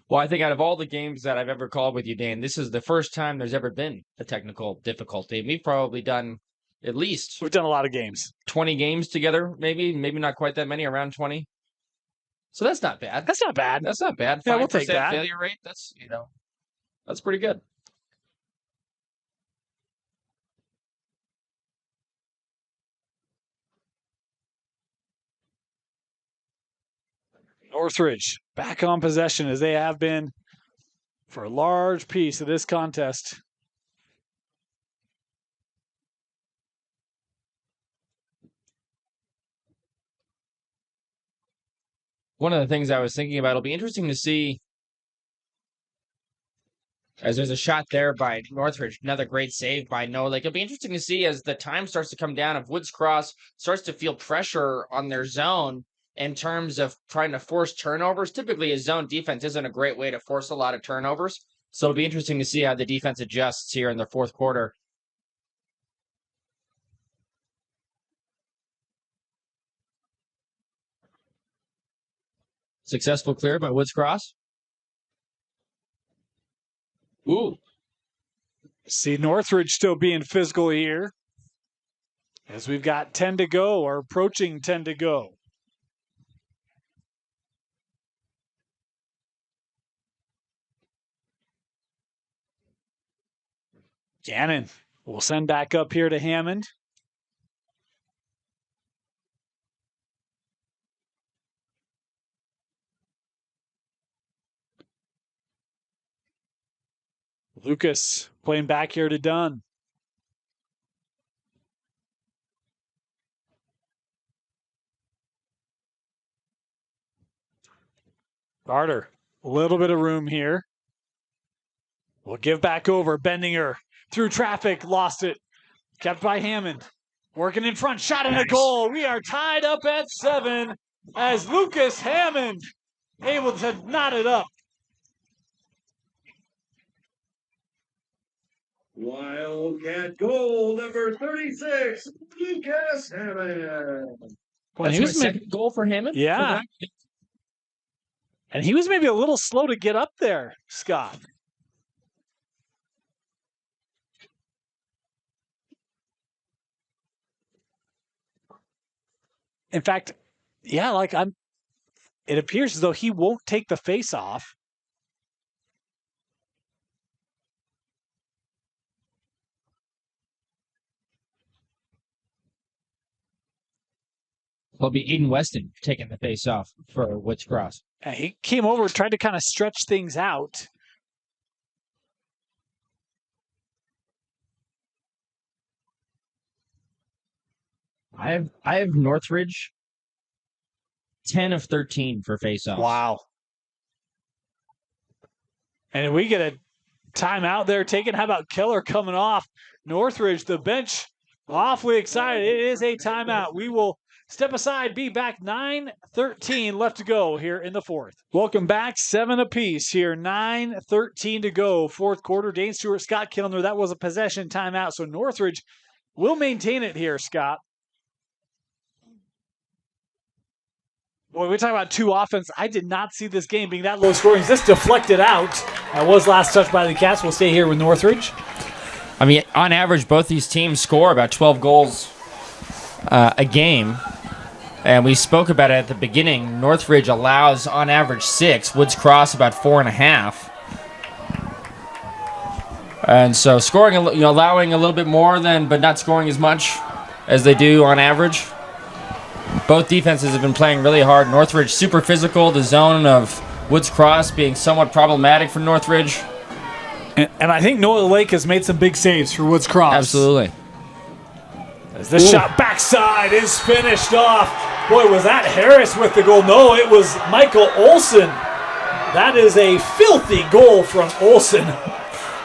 Well, I think out of all the games that I've ever called with you, Dan, this is the first time there's ever been a technical difficulty. We've probably done at least... We've done a lot of games. 20 games together, maybe not quite that many, around 20. So that's not bad. That's not bad. That's not bad. Yeah, we'll take that. Failure rate, that's pretty good. Northridge back on possession as they have been for a large piece of this contest. One of the things I was thinking about, it'll be interesting to see As there's a shot there by Northridge, another great save by Noah Lake. It'll be interesting to see as the time starts to come down if Woods Cross starts to feel pressure on their zone in terms of trying to force turnovers. Typically, a zone defense isn't a great way to force a lot of turnovers. So it'll be interesting to see how the defense adjusts here in the fourth quarter. Successful clear by Woods Cross. Ooh. See Northridge still being physical here as we've got 10 to go or approaching 10 to go. Gannon will send back up here to Hammond. Lucas playing back here to Dunn. Carter, a little bit of room here. We'll give back over. Bendinger through traffic, lost it. Kept by Hammond. Working in front, shot and a goal. We are tied up at 7 as Lucas Hammond able to knot it up. Wildcat goal number 36, Lucas Hammond. Well, That's my second goal for Hammond. Yeah. And he was maybe a little slow to get up there, Scott. In fact, yeah, it appears as though he won't take the face off. It'll be Aiden Weston taking the face off for Woods Cross. He came over, tried to kind of stretch things out. I have Northridge 10 of 13 for faceoffs. Wow. And we get a timeout there taken. How about Keller coming off? Northridge, the bench, awfully excited. It is a timeout. We will step aside, be back. 9:13 left to go here in the fourth. Welcome back. 7 apiece here. 9:13 to go. Fourth quarter. Dane Stewart, Scott Kilner. That was a possession timeout. So Northridge will maintain it here, Scott. Boy, we talk about two offense. I did not see this game being that low scoring. This deflected out. That was last touch by the Cats. We'll stay here with Northridge. I mean, on average, both these teams score about 12 goals a game. And we spoke about it at the beginning. Northridge allows, on average, 6. Woods Cross about 4.5. And so scoring, allowing a little bit more but not scoring as much as they do on average. Both defenses have been playing really hard. Northridge super physical. The zone of Woods Cross being somewhat problematic for Northridge. And I think Noah Lake has made some big saves for Woods Cross. Absolutely. As this shot backside is finished off. Boy, was that Harris with the goal? No, it was Michael Olson. That is a filthy goal from Olson.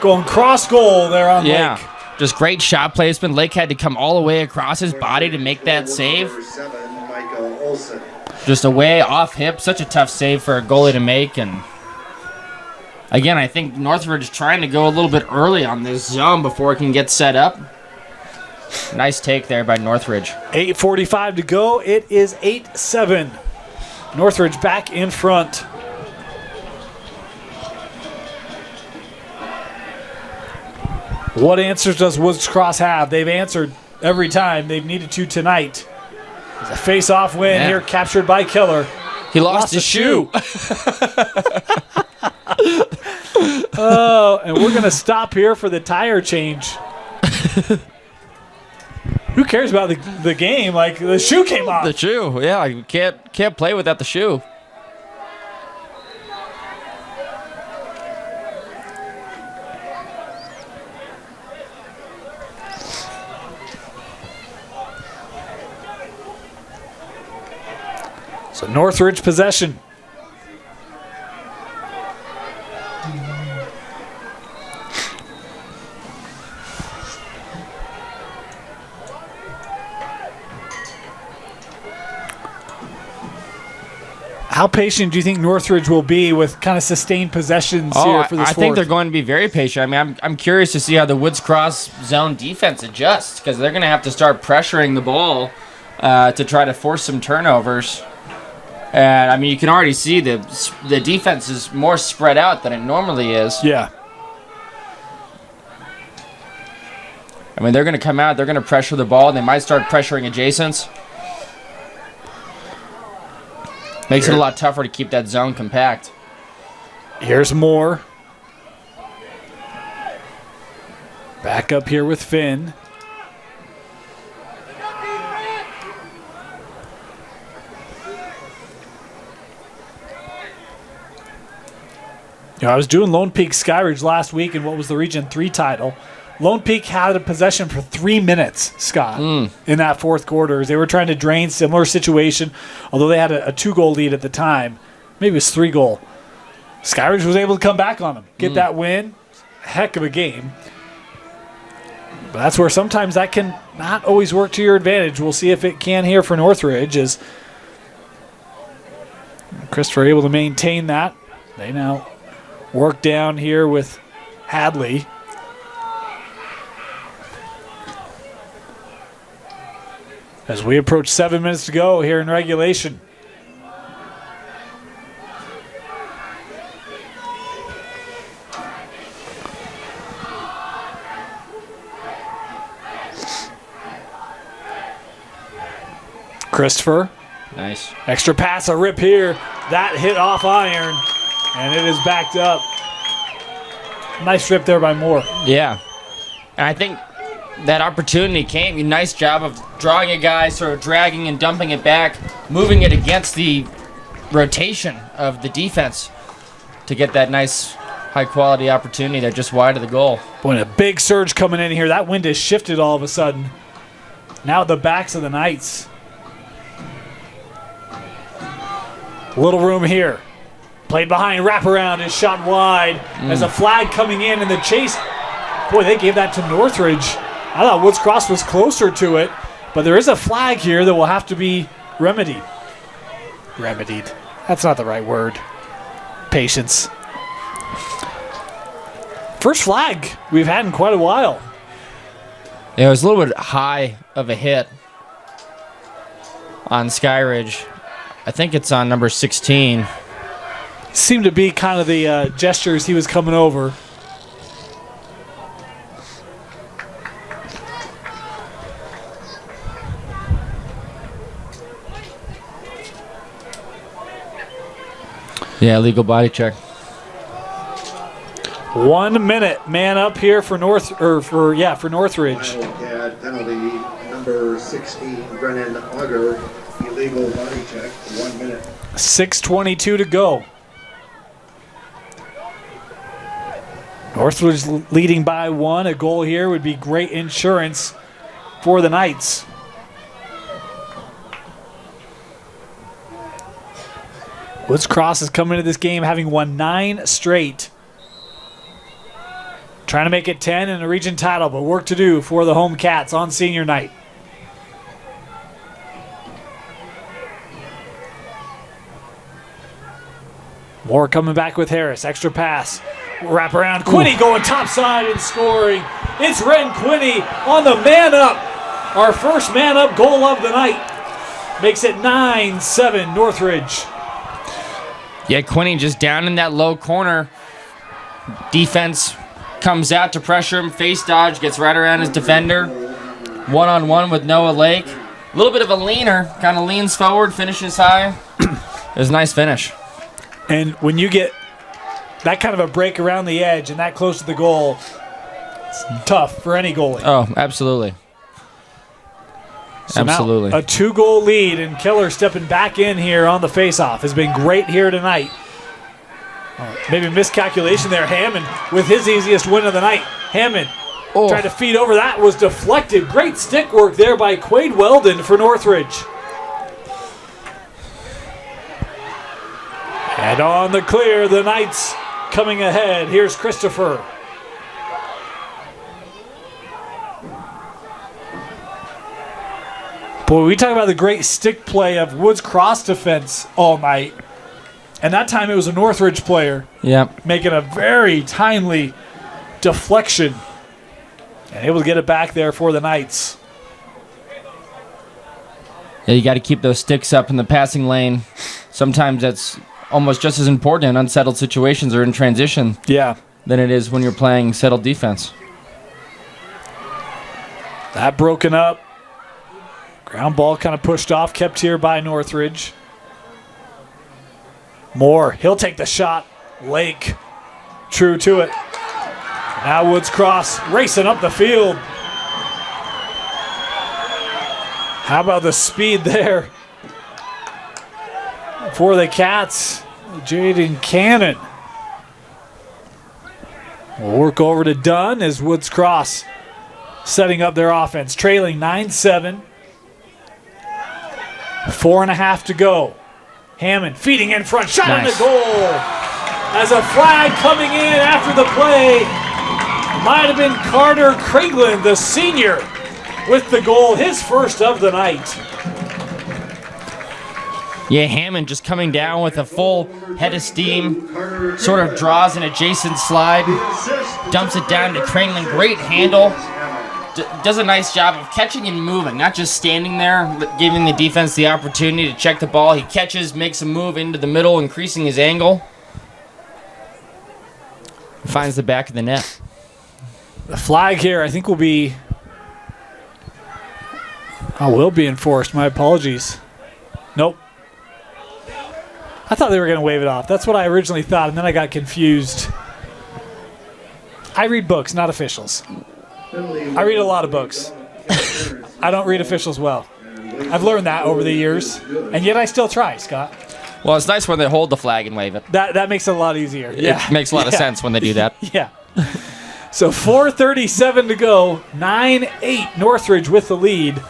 Going cross goal there on Lake. Just great shot placement. Lake had to come all the way across his body to make that save. Number 7, Michael Olson. Just away off hip. Such a tough save for a goalie to make. And again, I think Northridge trying to go a little bit early on this zone before it can get set up. Nice take there by Northridge. 8:45 to go. It is 8-7. Northridge back in front. What answers does Woods Cross have? They've answered every time they've needed to tonight. It's a face-off win here, captured by Keller. He lost his shoe. Oh, and we're going to stop here for the tire change. Who cares about the game? Like, the shoe came off. The shoe, yeah. You can't play without the shoe. So Northridge possession. How patient do you think Northridge will be with kind of sustained possessions here for this I think they're going to be very patient. I mean, I'm curious to see how the Woods Cross zone defense adjusts because they're going to have to start pressuring the ball to try to force some turnovers. And, I mean, you can already see the defense is more spread out than it normally is. Yeah. I mean, they're going to come out, they're going to pressure the ball, and they might start pressuring adjacents. Makes it a lot tougher to keep that zone compact. Here's Moore. Back up here with Finn. You know, I was doing Lone Peak Skyridge last week in what was the Region 3 title. Lone Peak had a possession for 3 minutes, Scott, in that fourth quarter. As they were trying to drain, similar situation, although they had a 2-goal lead at the time. Maybe it was 3-goal. Skyridge was able to come back on them, get that win. Heck of a game. But that's where sometimes that can not always work to your advantage. We'll see if it can here for Northridge as Christopher able to maintain that. They now work down here with Hadley. As we approach 7 minutes to go here in regulation. Christopher. Nice. Extra pass, a rip here. That hit off iron, and it is backed up. Nice rip there by Moore. Yeah. And I think that opportunity came. Nice job of drawing a guy, sort of dragging and dumping it back, moving it against the rotation of the defense to get that nice high-quality opportunity there just wide of the goal. Boy, a big surge coming in here. That wind has shifted all of a sudden. Now at the backs of the Knights. Little room here. Played behind, wraparound is shot wide. As a flag coming in the chase. Boy, they gave that to Northridge. I thought Woods Cross was closer to it, but there is a flag here that will have to be remedied. Remedied. That's not the right word. Patience. First flag we've had in quite a while. Yeah, it was a little bit high of a hit on Skyridge. I think it's on number 16. Seemed to be kind of the gestures he was coming over. Yeah, legal body check. 1 minute, man up here for Northridge. Wildcat penalty, number 16, Brennan Auger, illegal body check, 1 minute. 6:22 to go. Northridge leading by 1. A goal here would be great insurance for the Knights. Woods Cross is coming into this game having won 9 straight. Trying to make it 10 in a region title, but work to do for the home Cats on senior night. Moore coming back with Harris. Extra pass. Wrap around. Quinney going topside and scoring. It's Ren Quinney on the man up. Our first man up goal of the night. Makes it 9-7 Northridge. Yeah, Quinney just down in that low corner. Defense comes out to pressure him. Face dodge, gets right around his defender. One-on-one with Noah Lake. A little bit of a leaner. Kind of leans forward, finishes high. It was a nice finish. And when you get that kind of a break around the edge and that close to the goal, it's tough for any goalie. Oh, absolutely. So absolutely. Now a 2-goal lead, and Keller stepping back in here on the faceoff has been great here tonight. Maybe miscalculation there. Hammond with his easiest win of the night. Hammond tried to feed over. That was deflected. Great stick work there by Quade Weldon for Northridge. And on the clear, the Knights coming ahead. Here's Christopher. Boy, we talk about the great stick play of Woods Cross defense all night. And that time it was a Northridge player making a very timely deflection and able to get it back there for the Knights. Yeah, you got to keep those sticks up in the passing lane. Sometimes that's almost just as important in unsettled situations or in transition than it is when you're playing settled defense. That broken up. Ground ball kind of pushed off, kept here by Northridge. Moore, he'll take the shot. Lake, true to it. Now Woods Cross racing up the field. How about the speed there for the Cats? Jaden Cannon will work over to Dunn as Woods Cross setting up their offense. Trailing 9-7. 4.5 to go. Hammond feeding in front, shot on the goal. As a flag coming in after the play, might have been Carter Craigland, the senior, with the goal, his first of the night. Yeah, Hammond just coming down with a full head of steam, sort of draws an adjacent slide, dumps it down to Craigland, great handle. Does a nice job of catching and moving, not just standing there, giving the defense the opportunity to check the ball. He catches, makes a move into the middle, increasing his angle. Finds the back of the net. The flag here, I think, will be enforced. My apologies. Nope. I thought they were going to wave it off. That's what I originally thought, and then I got confused. I read books, not officials. I read a lot of books. I don't read officials well. I've learned that over the years, and yet I still try, Scott. Well, it's nice when they hold the flag and wave it. That makes it a lot easier. Yeah. It makes a lot of sense when they do that. Yeah. So 4:37 to go. 9-8 Northridge with the lead.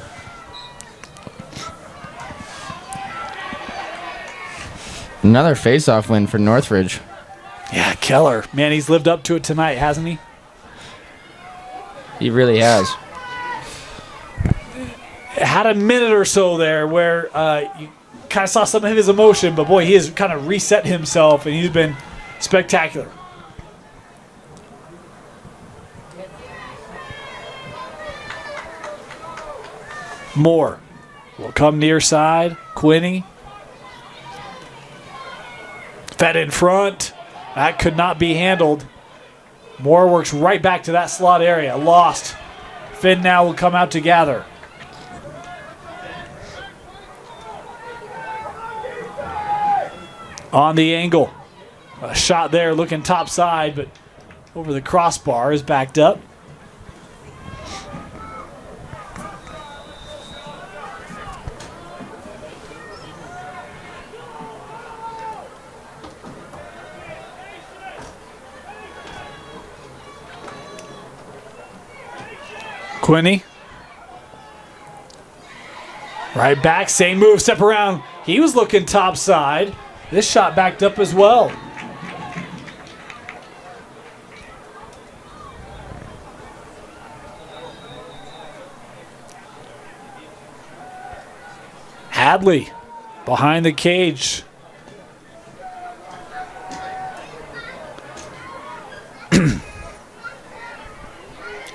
Another face-off win for Northridge. Yeah, Keller. Man, he's lived up to it tonight, hasn't he? He really has. Had a minute or so there where you kind of saw some of his emotion, but boy, he has kind of reset himself, and he's been spectacular. Moore will come near side. Quinney. Fed in front. That could not be handled. Moore works right back to that slot area. Lost. Finn now will come out to gather. On the angle. A shot there looking top side, but over the crossbar is backed up. Quinney. Right back, same move, step around. He was looking top side. This shot backed up as well. Hadley behind the cage.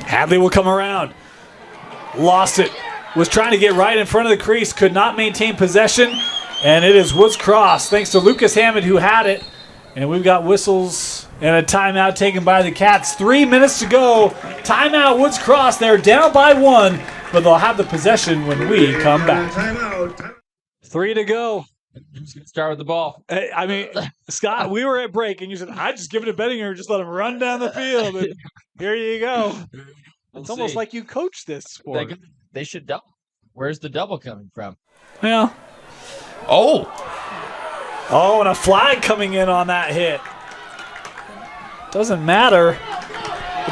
Hadley will come around. Lost it. Was trying to get right in front of the crease. Could not maintain possession. And it is Woods Cross, thanks to Lucas Hammond, who had it. And we've got whistles and a timeout taken by the Cats. 3 minutes to go. Timeout, Woods Cross. They're down by 1, but they'll have the possession when we come back. 3 to go. Who's going to start with the ball? I mean, Scott, we were at break, and you said, I just give it a Bettinger and just let him run down the field. And here you go. It's almost like you coach this sport. They should double. Where's the double coming from? Yeah. Oh, and a flag coming in on that hit. Doesn't matter.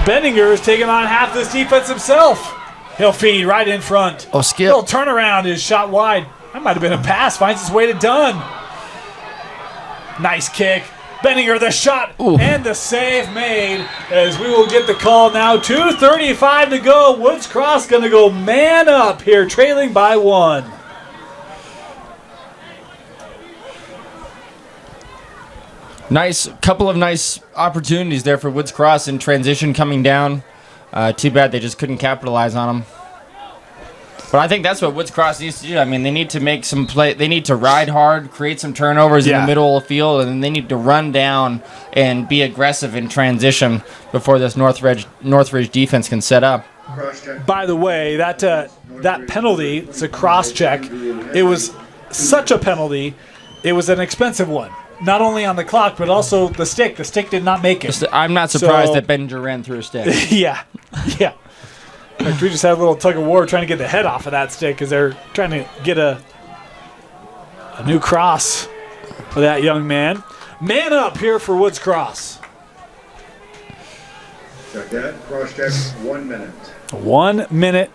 Bendinger is taking on half this defense himself. He'll feed right in front. Oh, Skip. Little turnaround is shot wide. That might have been a pass. Finds its way to Dunn. Nice kick. Bendinger, the shot. Ooh. And the save made as we will get the call now. 2:35 to go. Woods Cross going to go man up here, trailing by 1. Nice, couple of nice opportunities there for Woods Cross in transition coming down. Too bad they just couldn't capitalize on them. But I think that's what Woods Cross needs to do. I mean, they need to make some play. They need to ride hard, create some turnovers in the middle of the field, and then they need to run down and be aggressive in transition before this Northridge defense can set up. By the way, that penalty, it's a cross check. It was such a penalty. It was an expensive one. Not only on the clock, but also the stick. The stick did not make it. I'm not surprised that Benninger ran through a stick. Yeah. In fact, we just had a little tug of war trying to get the head off of that stick because they're trying to get a new cross for that young man. Man up here for Woods Cross. Check that. Cross check, 1 minute. 1 minute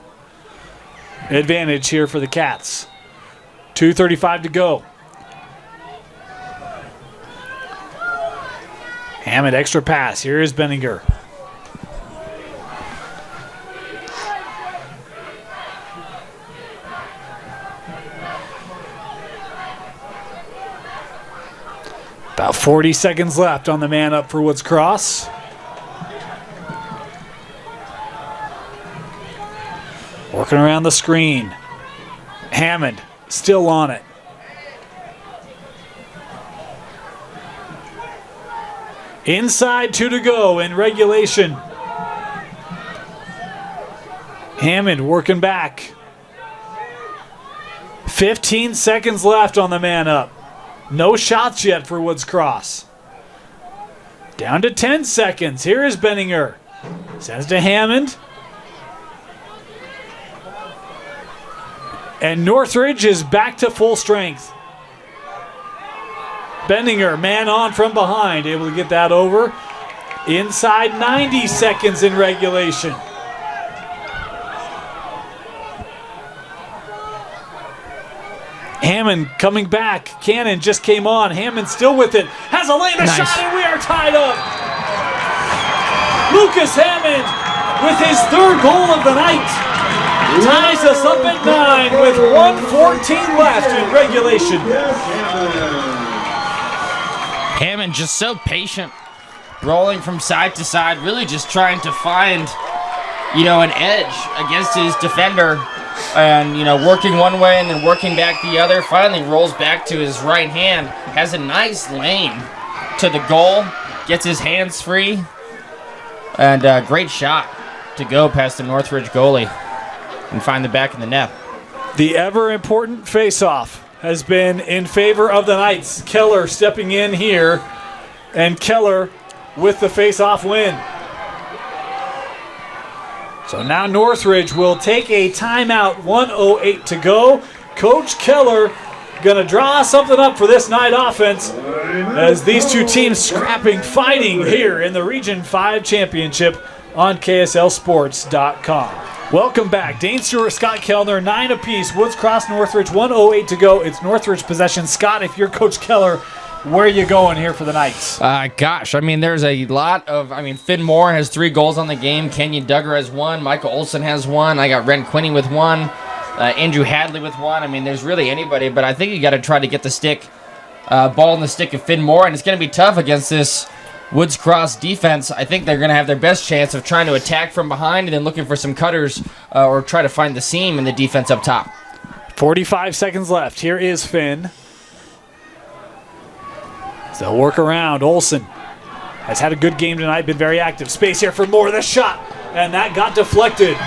advantage here for the Cats. 2:35 to go. Hammond extra pass. Here is Benninger. About 40 seconds left on the man up for Woods Cross. Working around the screen. Hammond still on it. Inside 2 to go in regulation. Hammond working back. 15 seconds left on the man up. No shots yet for Woods Cross. Down to 10 seconds. Here is Benninger. Sends to Hammond. And Northridge is back to full strength. Benninger, man on from behind, able to get that over. Inside 90 seconds in regulation. Hammond coming back. Cannon just came on. Hammond still with it. Has a lane, a shot, and we are tied up. Lucas Hammond with his 3rd goal of the night ties us up at 9 with 1:14 left in regulation. Hammond just so patient, rolling from side to side, really just trying to find, an edge against his defender. And, working one way and then working back the other. Finally rolls back to his right hand. Has a nice lane to the goal. Gets his hands free. And great shot to go past the Northridge goalie and find the back of the net. The ever-important face-off has been in favor of the Knights. Keller stepping in here. And Keller with the face-off win. So now Northridge will take a timeout, 1:08 to go. Coach Keller going to draw something up for this night offense as these two teams scrapping, fighting here in the Region 5 Championship on KSLSports.com. Welcome back. Dane Stewart, Scott Kellner, 9 apiece. Woods Cross, Northridge, 1:08 to go. It's Northridge possession. Scott, if you're Coach Keller, where are you going here for the Knights? There's a lot of, Finn Moore has 3 goals on the game. Kenyon Duggar has 1. Michael Olson has 1. I got Ren Quinney with 1. Andrew Hadley with 1. There's really anybody, but I think you got to try to get the ball in the stick of Finn Moore, and it's going to be tough against this Woods Cross defense. I think they're going to have their best chance of trying to attack from behind and then looking for some cutters or try to find the seam in the defense up top. 45 seconds left. Here is Finn. They'll work around. Olson has had a good game tonight, been very active. Space here for Moore, the shot, and that got deflected.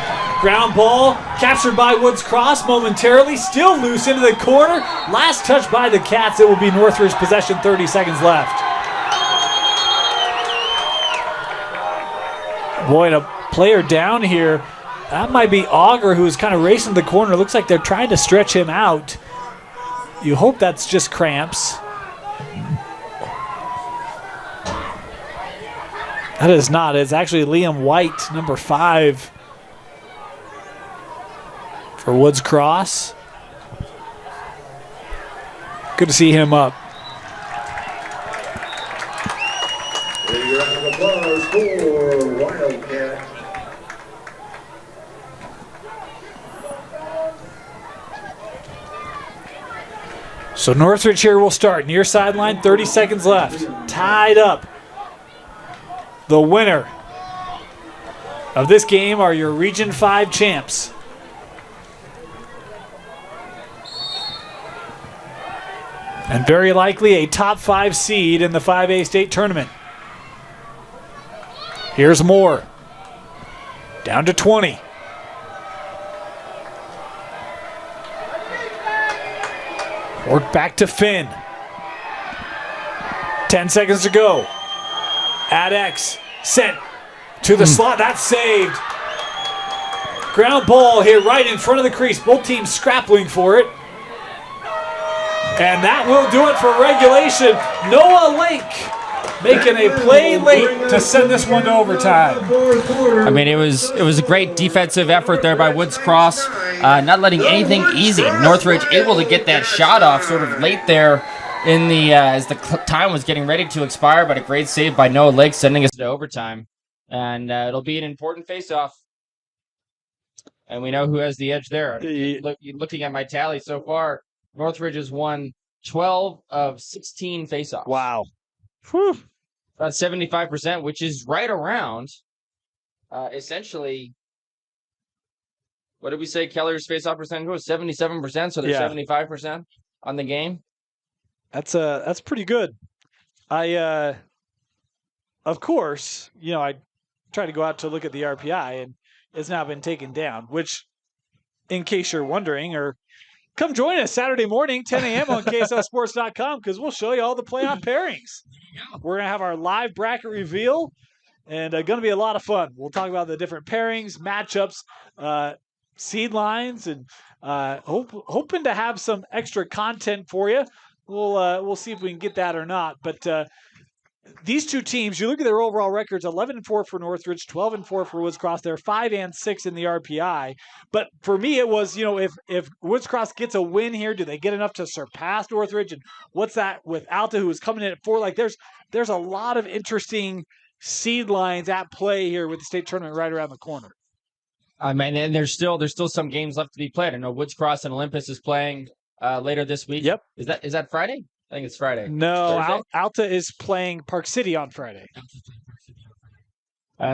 Ground ball captured by Woods Cross momentarily, still loose into the corner. Last touch by the Cats. It will be Northridge possession, 30 seconds left. Boy, and a player down here. That might be Auger, who's kind of racing the corner. Looks like they're trying to stretch him out. You hope that's just cramps. That is not. It's actually Liam White, number 5 for Woods Cross. Good to see him up. A round of applause for Wildcat. So Northridge here will start. Near sideline, 30 seconds left. Tied up. The winner of this game are your Region 5 champs. And very likely a top 5 seed in the 5A state tournament. Here's Moore. Down to 20. Work back to Finn. 10 seconds to go. At X. Sent to the slot. That's saved. Ground ball here right in front of the crease. Both teams scrappling for it. And that will do it for regulation. Noah Lake making a play late to send this one to overtime. I mean, it was a great defensive effort there by Woods Cross, not letting anything easy. Northridge able to get that shot off sort of late there in the as the time was getting ready to expire, but a great save by Noah Lake, sending us to overtime. And it'll be an important face-off. And we know who has the edge there. Looking at my tally so far, Northridge has won 12 of 16 face-offs. Wow. Whew. About 75%, which is right around, essentially, what did we say Keller's face-off percentage was? 77%, so they're 75% on the game. That's pretty good. Of course, I try to go out to look at the RPI, and it's now been taken down, which, in case you're wondering, or come join us Saturday morning, 10 a.m. on KSLSports.com, because we'll show you all the playoff pairings. We're going to have our live bracket reveal, and going to be a lot of fun. We'll talk about the different pairings, matchups, seed lines, and hoping to have some extra content for you. We'll see if we can get that or not. But these two teams, you look at their overall records, 11-4 for Northridge, 12-4 for Woods Cross. They're 5-6 in the RPI. But for me, it was, if Woods Cross gets a win here, do they get enough to surpass Northridge? And what's that with Alta, who is coming in at 4? Like, there's a lot of interesting seed lines at play here with the state tournament right around the corner. I mean, and there's still some games left to be played. I know Woods Cross and Olympus is playing later this week. Yep. Is that Friday? I think it's Friday. No, Alta is playing Park City on Friday.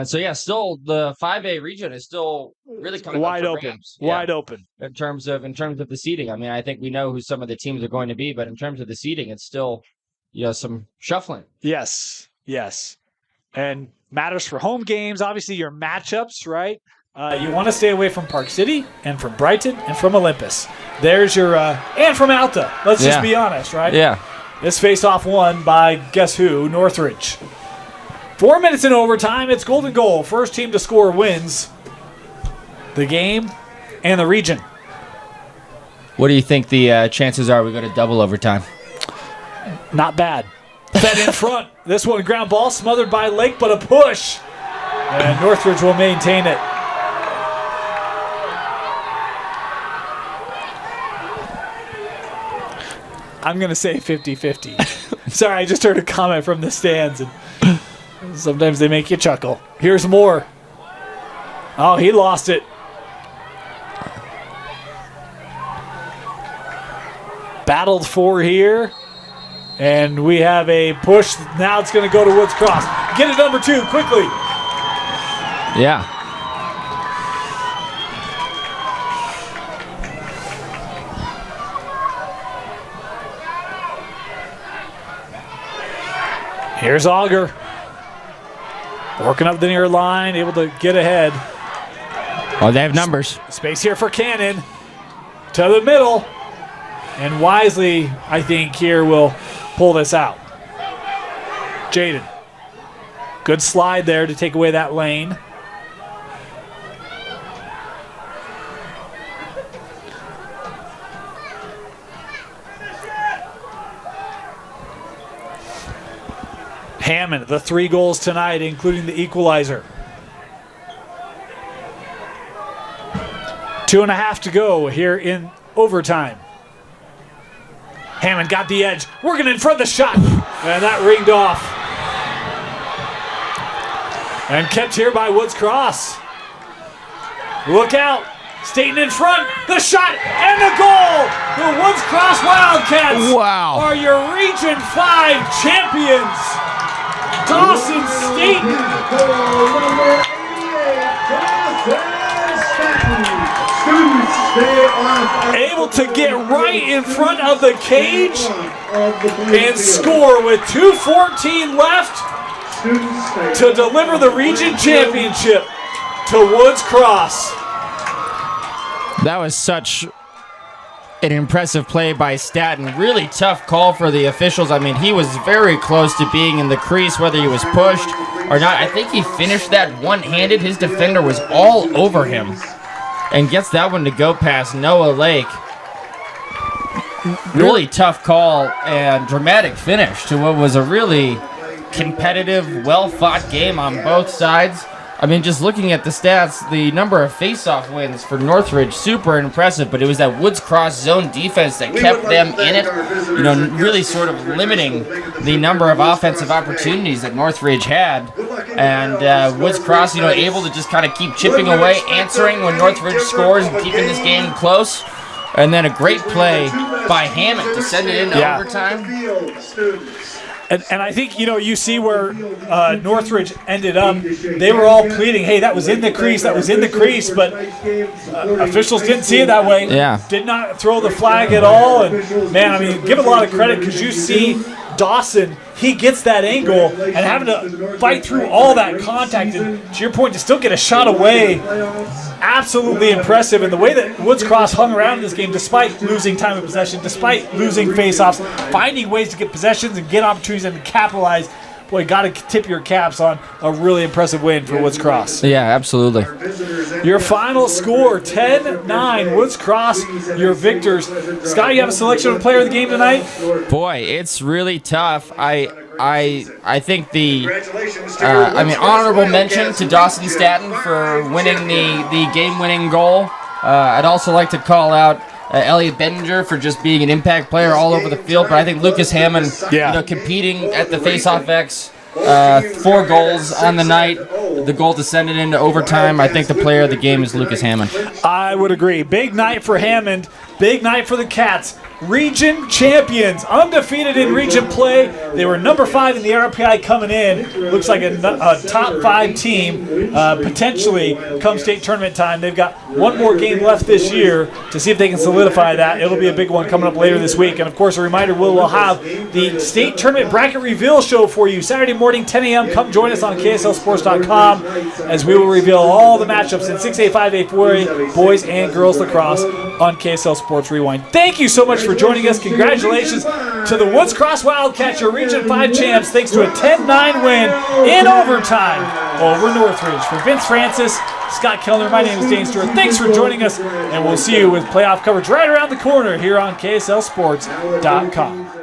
Still the 5A region is still really kind of wide open. Wide open in terms of the seeding. I mean, I think we know who some of the teams are going to be, but in terms of the seeding, it's still some shuffling. Yes, and matters for home games. Obviously, your matchups, right? You want to stay away from Park City and from Brighton and from Olympus. There's your and from Alta. Let's just be honest, right? Yeah. This face-off won by guess who? Northridge. 4 minutes in overtime. It's golden goal. First team to score wins the game and the region. What do you think the chances are we go to double overtime? Not bad. Fed in front. This one ground ball smothered by Lake, but a push. And Northridge will maintain it. I'm going to say 50-50. Sorry, I just heard a comment from the stands, and sometimes they make you chuckle. Here's Moore. Oh, he lost it. Battled for here, and we have a push. Now it's going to go to Woods Cross. Get it number 2 quickly. Yeah. Here's Auger. Working up the near line, able to get ahead. Oh, they have numbers. Space here for Cannon. To the middle. And Wisely, I think, here will pull this out. Jaden. Good slide there to take away that lane. Hammond, the 3 goals tonight, including the equalizer. 2.5 to go here in overtime. Hammond got the edge, working in front of the shot, and that ringed off. And kept here by Woods Cross. Look out. Staten in front, the shot, and the goal! The Woods Cross Wildcats are your Region 5 champions! Dawson Staten! Able to get right in front of the cage and score with 2:14 left to deliver the region championship to Woods Cross. That was such an impressive play by Staten. Really tough call for the officials. I mean, he was very close to being in the crease, whether he was pushed or not. I think he finished that one-handed. His defender was all over him and gets that one to go past Noah Lake. Really tough call and dramatic finish to what was a really competitive, well-fought game on both sides. I mean, just looking at the stats, the number of face-off wins for Northridge, super impressive, but it was that Woods Cross zone defense that kept them in it, you know, really sort of limiting the number of offensive opportunities that Northridge had. And Woods Cross, you know, able to just kind of keep chipping away, answering when Northridge scores and keeping this game close. And then a great play by Hammond to send it into overtime. And I think, you know, you see where Northridge ended up. They were all pleading, hey, that was in the crease, but officials didn't see it that way. Yeah. Did not throw the flag at all. And, man, I mean, give a lot of credit because you see Dawson, he gets that angle and having to fight through all that contact. And to your point, to still get a shot away, absolutely impressive. And the way that Woods Cross hung around in this game, despite losing time of possession, despite losing face-offs, finding ways to get possessions and get opportunities and capitalize. Boy, got to tip your caps on a really impressive win for Woods Cross. Yeah, absolutely. Your final score, 10-9. Woods Cross, your victors. Scott, you have a selection of a player of the game tonight? Boy, it's really tough. I think honorable mention to Dawson Staten for winning the game-winning goal. I'd also like to call out Elliot Benninger for just being an impact player all over the field, but I think Lucas Hammond, competing at the face-off X, 4 goals on the night, the goal to send it into overtime. I think the player of the game is Lucas Hammond. I would agree. Big night for Hammond. Big night for the Cats. Region champions, undefeated in region play. They were number 5 in the RPI coming in. Looks like a top 5 team, potentially come state tournament time. They've got one more game left this year to see if they can solidify that. It'll be a big one coming up later this week. And of course, a reminder, we'll have the state tournament bracket reveal show for you Saturday morning, 10 a.m. Come join us on KSLSports.com as we will reveal all the matchups in 6A, 5A, 4A, boys and girls lacrosse on KSL Sports Rewind. Thank you so much for joining us. Congratulations to the Woods Cross Wildcats, your Region 5 champs, thanks to a 10-9 win in overtime over Northridge. For Vince Francis, Scott Kellner, my name is Dane Stewart. Thanks for joining us, and we'll see you with playoff coverage right around the corner here on KSLSports.com.